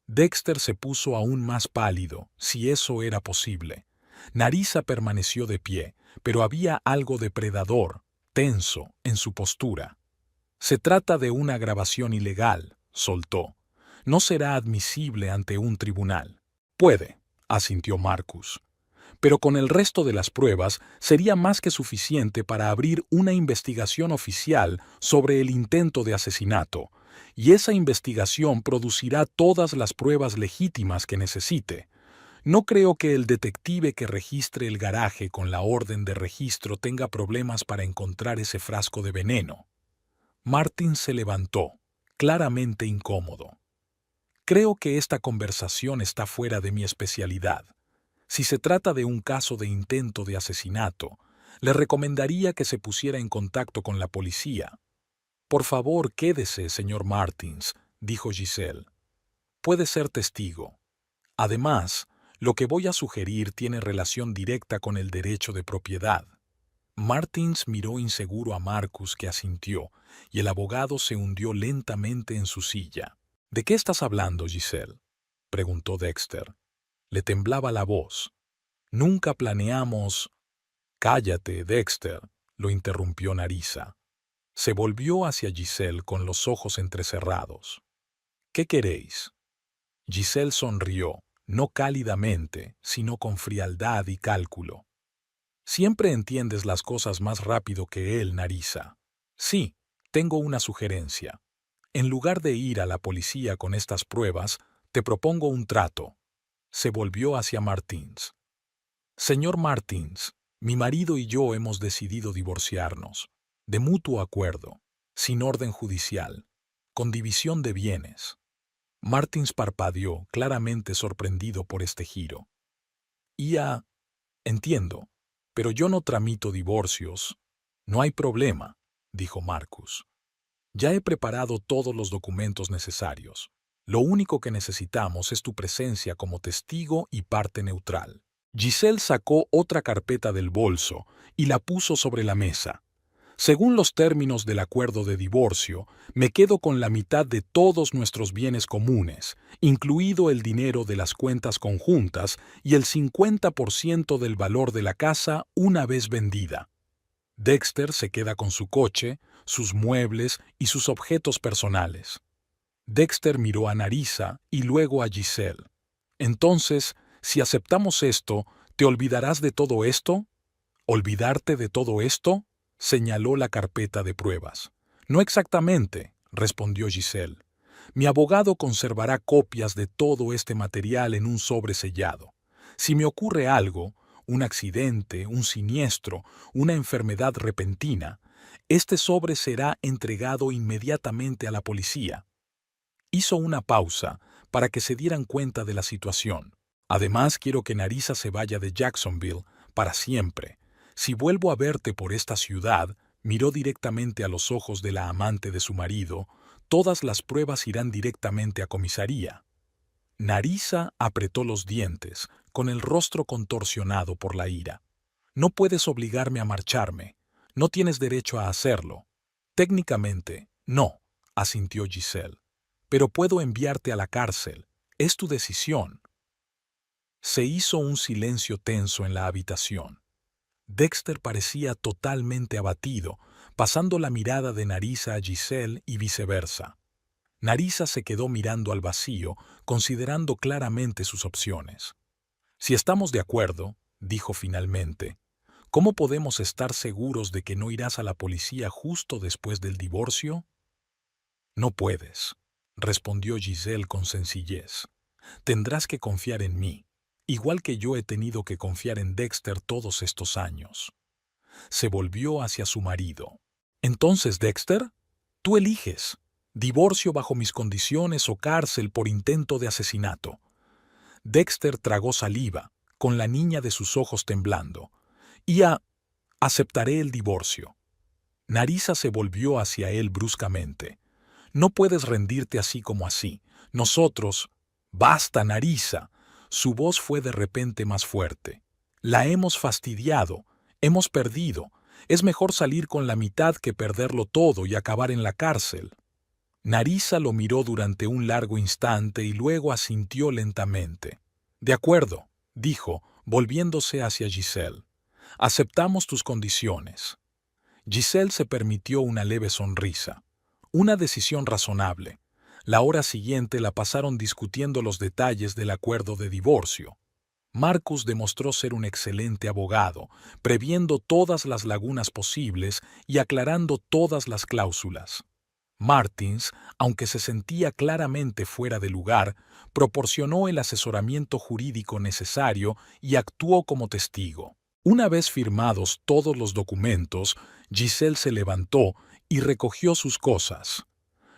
Dexter se puso aún más pálido, si eso era posible. Narissa permaneció de pie, pero había algo depredador, tenso, en su postura. «Se trata de una grabación ilegal», soltó. «No será admisible ante un tribunal». «Puede», asintió Marcus. «Pero con el resto de las pruebas sería más que suficiente para abrir una investigación oficial sobre el intento de asesinato, y esa investigación producirá todas las pruebas legítimas que necesite. No creo que el detective que registre el garaje con la orden de registro tenga problemas para encontrar ese frasco de veneno». Martin se levantó, claramente incómodo. «Creo que esta conversación está fuera de mi especialidad. Si se trata de un caso de intento de asesinato, le recomendaría que se pusiera en contacto con la policía». «Por favor, quédese, señor Martins», dijo Giselle. «Puede ser testigo. Además, lo que voy a sugerir tiene relación directa con el derecho de propiedad». Martins miró inseguro a Marcus, que asintió, y el abogado se hundió lentamente en su silla. «¿De qué estás hablando, Giselle?», preguntó Dexter. Le temblaba la voz. «Nunca planeamos...» «Cállate, Dexter», lo interrumpió Nerissa. Se volvió hacia Giselle con los ojos entrecerrados. ¿Qué queréis? Giselle sonrió, no cálidamente, sino con frialdad y cálculo. Siempre entiendes las cosas más rápido que él, Nerissa. Sí, tengo una sugerencia. En lugar de ir a la policía con estas pruebas, te propongo un trato. Se volvió hacia Martins. Señor Martins, mi marido y yo hemos decidido divorciarnos, de mutuo acuerdo, sin orden judicial, con división de bienes. Martins parpadeó, claramente sorprendido por este giro. Entiendo, pero yo no tramito divorcios. No hay problema, dijo Marcus. Ya he preparado todos los documentos necesarios. Lo único que necesitamos es tu presencia como testigo y parte neutral. Giselle sacó otra carpeta del bolso y la puso sobre la mesa. Según los términos del acuerdo de divorcio, me quedo con la mitad de todos nuestros bienes comunes, incluido el dinero de las cuentas conjuntas y el 50% del valor de la casa una vez vendida. Dexter se queda con su coche, sus muebles y sus objetos personales. Dexter miró a Nerissa y luego a Giselle. Entonces, si aceptamos esto, ¿te olvidarás de todo esto? ¿Olvidarte de todo esto? Señaló la carpeta de pruebas. No exactamente, respondió Giselle. Mi abogado conservará copias de todo este material en un sobre sellado. Si me ocurre algo, un accidente, un siniestro, una enfermedad repentina, este sobre será entregado inmediatamente a la policía. Hizo una pausa para que se dieran cuenta de la situación. Además, quiero que Nerissa se vaya de Jacksonville para siempre. Si vuelvo a verte por esta ciudad, miró directamente a los ojos de la amante de su marido, todas las pruebas irán directamente a comisaría. Nerissa apretó los dientes, con el rostro contorsionado por la ira. No puedes obligarme a marcharme. No tienes derecho a hacerlo. Técnicamente, no, asintió Giselle. Pero puedo enviarte a la cárcel. Es tu decisión. Se hizo un silencio tenso en la habitación. Dexter parecía totalmente abatido, pasando la mirada de Nerissa a Giselle y viceversa. Nerissa se quedó mirando al vacío, considerando claramente sus opciones. Si estamos de acuerdo, dijo finalmente, ¿cómo podemos estar seguros de que no irás a la policía justo después del divorcio? No puedes, respondió Giselle con sencillez. Tendrás que confiar en mí, igual que yo he tenido que confiar en Dexter todos estos años. Se volvió hacia su marido. Entonces, Dexter, tú eliges. Divorcio bajo mis condiciones o cárcel por intento de asesinato. Dexter tragó saliva, con la niña de sus ojos temblando. Aceptaré el divorcio. Nerissa se volvió hacia él bruscamente. No puedes rendirte así como así. Nosotros... ¡Basta, Nerissa! Su voz fue de repente más fuerte. La hemos fastidiado. Hemos perdido. Es mejor salir con la mitad que perderlo todo y acabar en la cárcel. Nerissa lo miró durante un largo instante y luego asintió lentamente. De acuerdo, dijo, volviéndose hacia Giselle. Aceptamos tus condiciones. Giselle se permitió una leve sonrisa. Una decisión razonable. La hora siguiente la pasaron discutiendo los detalles del acuerdo de divorcio. Marcus demostró ser un excelente abogado, previendo todas las lagunas posibles y aclarando todas las cláusulas. Martins, aunque se sentía claramente fuera de lugar, proporcionó el asesoramiento jurídico necesario y actuó como testigo. Una vez firmados todos los documentos, Giselle se levantó y recogió sus cosas.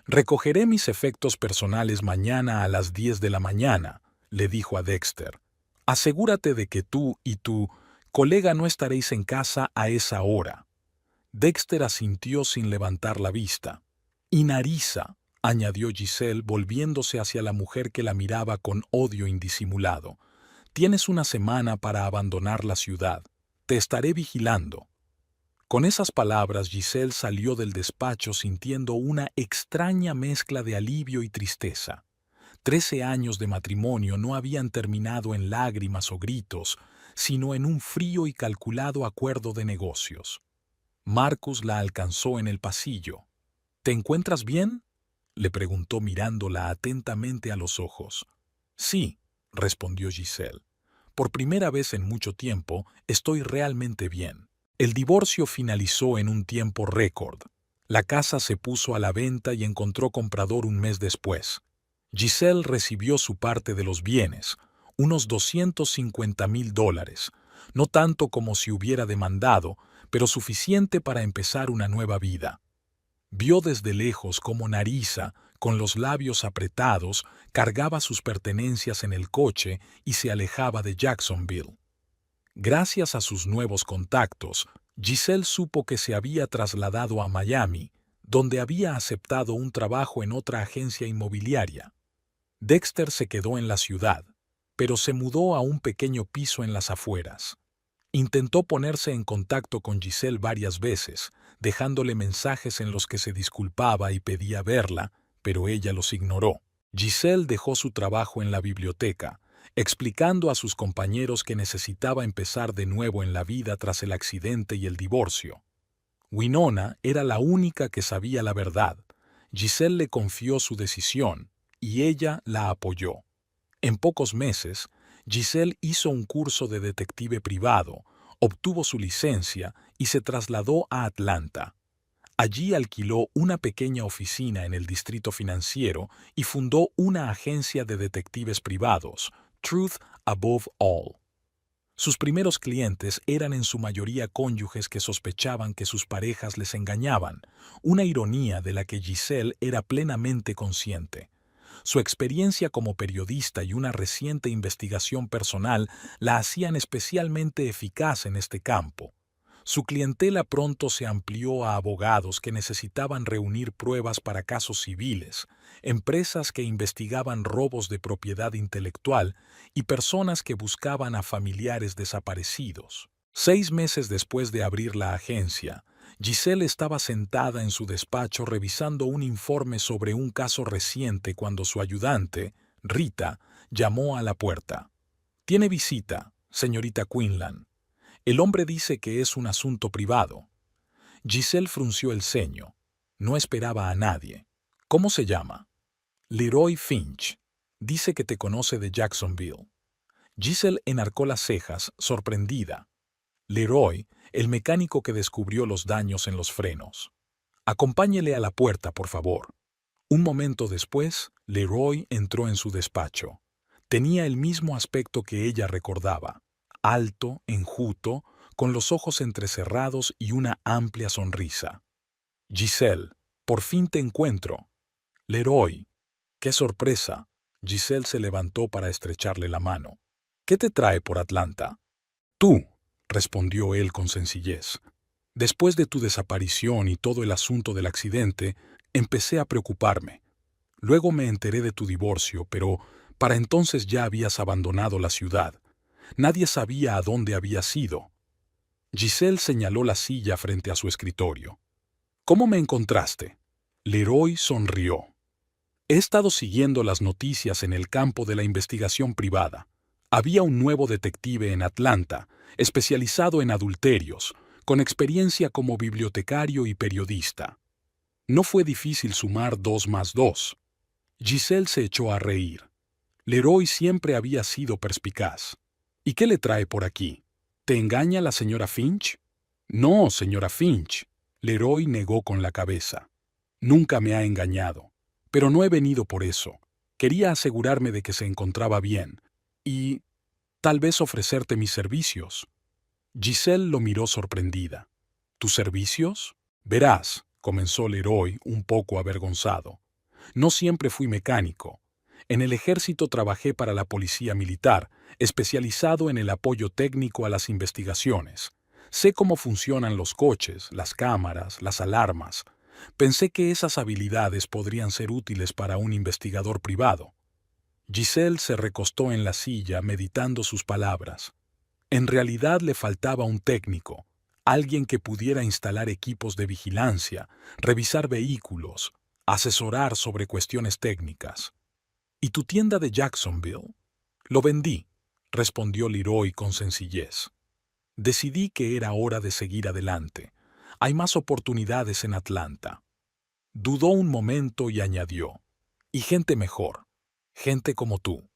«Recogeré mis efectos personales mañana a las 10 de la mañana», le dijo a Dexter. «Asegúrate de que tú y tu colega no estaréis en casa a esa hora». Dexter asintió sin levantar la vista. «Y Nerissa», añadió Giselle volviéndose hacia la mujer que la miraba con odio indisimulado. «Tienes una semana para abandonar la ciudad. Te estaré vigilando». Con esas palabras Giselle salió del despacho sintiendo una extraña mezcla de alivio y tristeza. 13 años de matrimonio no habían terminado en lágrimas o gritos, sino en un frío y calculado acuerdo de negocios. Marcus la alcanzó en el pasillo. ¿Te encuentras bien?, le preguntó mirándola atentamente a los ojos. Sí, respondió Giselle. Por primera vez en mucho tiempo estoy realmente bien. El divorcio finalizó en un tiempo récord. La casa se puso a la venta y encontró comprador un mes después. Giselle recibió su parte de los bienes, unos $250,000, no tanto como si hubiera demandado, pero suficiente para empezar una nueva vida. Vio desde lejos cómo Nerissa, con los labios apretados, cargaba sus pertenencias en el coche y se alejaba de Jacksonville. Gracias a sus nuevos contactos, Giselle supo que se había trasladado a Miami, donde había aceptado un trabajo en otra agencia inmobiliaria. Dexter se quedó en la ciudad, pero se mudó a un pequeño piso en las afueras. Intentó ponerse en contacto con Giselle varias veces, dejándole mensajes en los que se disculpaba y pedía verla, pero ella los ignoró. Giselle dejó su trabajo en la biblioteca, explicando a sus compañeros que necesitaba empezar de nuevo en la vida tras el accidente y el divorcio. Winona era la única que sabía la verdad. Giselle le confió su decisión, y ella la apoyó. En pocos meses, Giselle hizo un curso de detective privado, obtuvo su licencia y se trasladó a Atlanta. Allí alquiló una pequeña oficina en el distrito financiero y fundó una agencia de detectives privados, Truth Above All. Sus primeros clientes eran en su mayoría cónyuges que sospechaban que sus parejas les engañaban, una ironía de la que Giselle era plenamente consciente. Su experiencia como periodista y una reciente investigación personal la hacían especialmente eficaz en este campo. Su clientela pronto se amplió a abogados que necesitaban reunir pruebas para casos civiles, empresas que investigaban robos de propiedad intelectual y personas que buscaban a familiares desaparecidos. 6 meses después de abrir la agencia, Giselle estaba sentada en su despacho revisando un informe sobre un caso reciente cuando su ayudante, Rita, llamó a la puerta. «Tiene visita, señorita Quinlan. El hombre dice que es un asunto privado». Giselle frunció el ceño. No esperaba a nadie. «¿Cómo se llama?» «Leroy Finch. Dice que te conoce de Jacksonville». Giselle enarcó las cejas, sorprendida. Leroy, el mecánico que descubrió los daños en los frenos. «Acompáñele a la puerta, por favor». Un momento después, Leroy entró en su despacho. Tenía el mismo aspecto que ella recordaba. Alto, enjuto, con los ojos entrecerrados y una amplia sonrisa. «Giselle, por fin te encuentro». «Leroy». «¡Qué sorpresa!». Giselle se levantó para estrecharle la mano. «¿Qué te trae por Atlanta?» «Tú», respondió él con sencillez. «Después de tu desaparición y todo el asunto del accidente, empecé a preocuparme. Luego me enteré de tu divorcio, pero para entonces ya habías abandonado la ciudad. Nadie sabía a dónde habías ido». Giselle señaló la silla frente a su escritorio. «¿Cómo me encontraste?» Leroy sonrió. «He estado siguiendo las noticias en el campo de la investigación privada. Había un nuevo detective en Atlanta, especializado en adulterios, con experiencia como bibliotecario y periodista. No fue difícil sumar 2 más 2. Giselle se echó a reír. Leroy siempre había sido perspicaz. «¿Y qué le trae por aquí? ¿Te engaña la señora Finch?» «No, señora Finch». Leroy negó con la cabeza. «Nunca me ha engañado. Pero no he venido por eso. Quería asegurarme de que se encontraba bien. Y tal vez ofrecerte mis servicios». Giselle lo miró sorprendida. «¿Tus servicios?» «Verás», comenzó Leroy un poco avergonzado. «No siempre fui mecánico. En el ejército trabajé para la policía militar, especializado en el apoyo técnico a las investigaciones. Sé cómo funcionan los coches, las cámaras, las alarmas. Pensé que esas habilidades podrían ser útiles para un investigador privado». Giselle se recostó en la silla meditando sus palabras. En realidad le faltaba un técnico, alguien que pudiera instalar equipos de vigilancia, revisar vehículos, asesorar sobre cuestiones técnicas. «¿Y tu tienda de Jacksonville?» «Lo vendí», respondió Leroy con sencillez. «Decidí que era hora de seguir adelante. Hay más oportunidades en Atlanta. Dudó un momento y añadió, y gente mejor, gente como tú.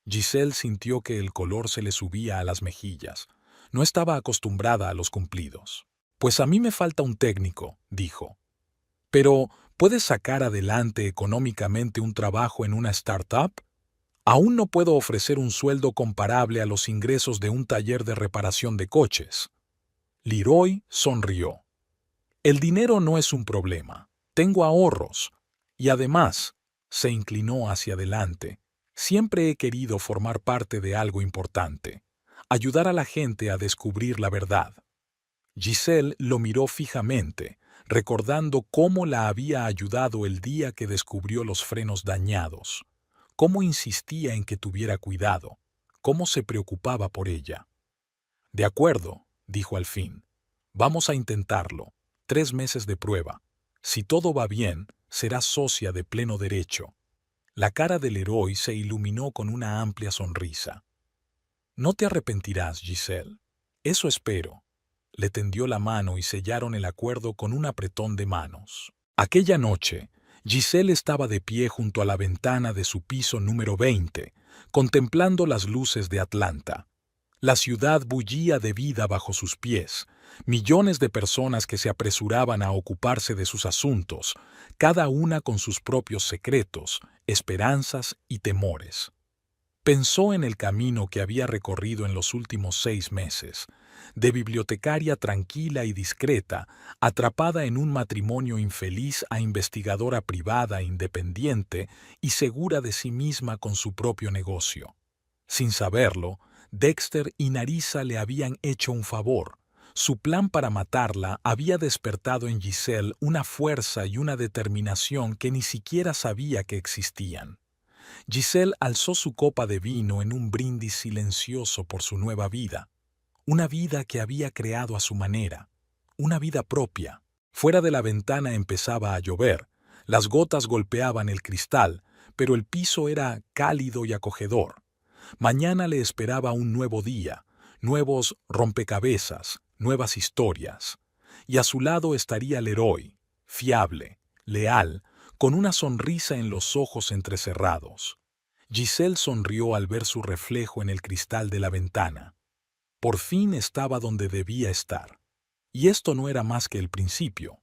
Giselle sintió que el color se le subía a las mejillas. No estaba acostumbrada a los cumplidos. Pues a mí me falta un técnico, dijo. Pero, ¿puedes sacar adelante económicamente un trabajo en una startup? Aún no puedo ofrecer un sueldo comparable a los ingresos de un taller de reparación de coches. Leroy sonrió. El dinero no es un problema. Tengo ahorros. Y además, se inclinó hacia adelante. Siempre he querido formar parte de algo importante. Ayudar a la gente a descubrir la verdad. Giselle lo miró fijamente, recordando cómo la había ayudado el día que descubrió los frenos dañados, cómo insistía en que tuviera cuidado, cómo se preocupaba por ella. De acuerdo, dijo al fin. Vamos a intentarlo. 3 meses de prueba. Si todo va bien, serás socia de pleno derecho. La cara del héroe se iluminó con una amplia sonrisa. No te arrepentirás, Giselle. Eso espero. Le tendió la mano y sellaron el acuerdo con un apretón de manos. Aquella noche, Giselle estaba de pie junto a la ventana de su piso número 20, contemplando las luces de Atlanta. La ciudad bullía de vida bajo sus pies, millones de personas que se apresuraban a ocuparse de sus asuntos, cada una con sus propios secretos, esperanzas y temores. Pensó en el camino que había recorrido en los últimos 6 meses, de bibliotecaria tranquila y discreta, atrapada en un matrimonio infeliz a investigadora privada independiente y segura de sí misma con su propio negocio. Sin saberlo, Dexter y Narissa le habían hecho un favor. Su plan para matarla había despertado en Giselle una fuerza y una determinación que ni siquiera sabía que existían. Giselle alzó su copa de vino en un brindis silencioso por su nueva vida, una vida que había creado a su manera, una vida propia. Fuera de la ventana empezaba a llover, las gotas golpeaban el cristal, pero el piso era cálido y acogedor. Mañana le esperaba un nuevo día, nuevos rompecabezas, nuevas historias. Y a su lado estaría Leroy, fiable, leal, con una sonrisa en los ojos entrecerrados. Giselle sonrió al ver su reflejo en el cristal de la ventana. Por fin estaba donde debía estar. Y esto no era más que el principio.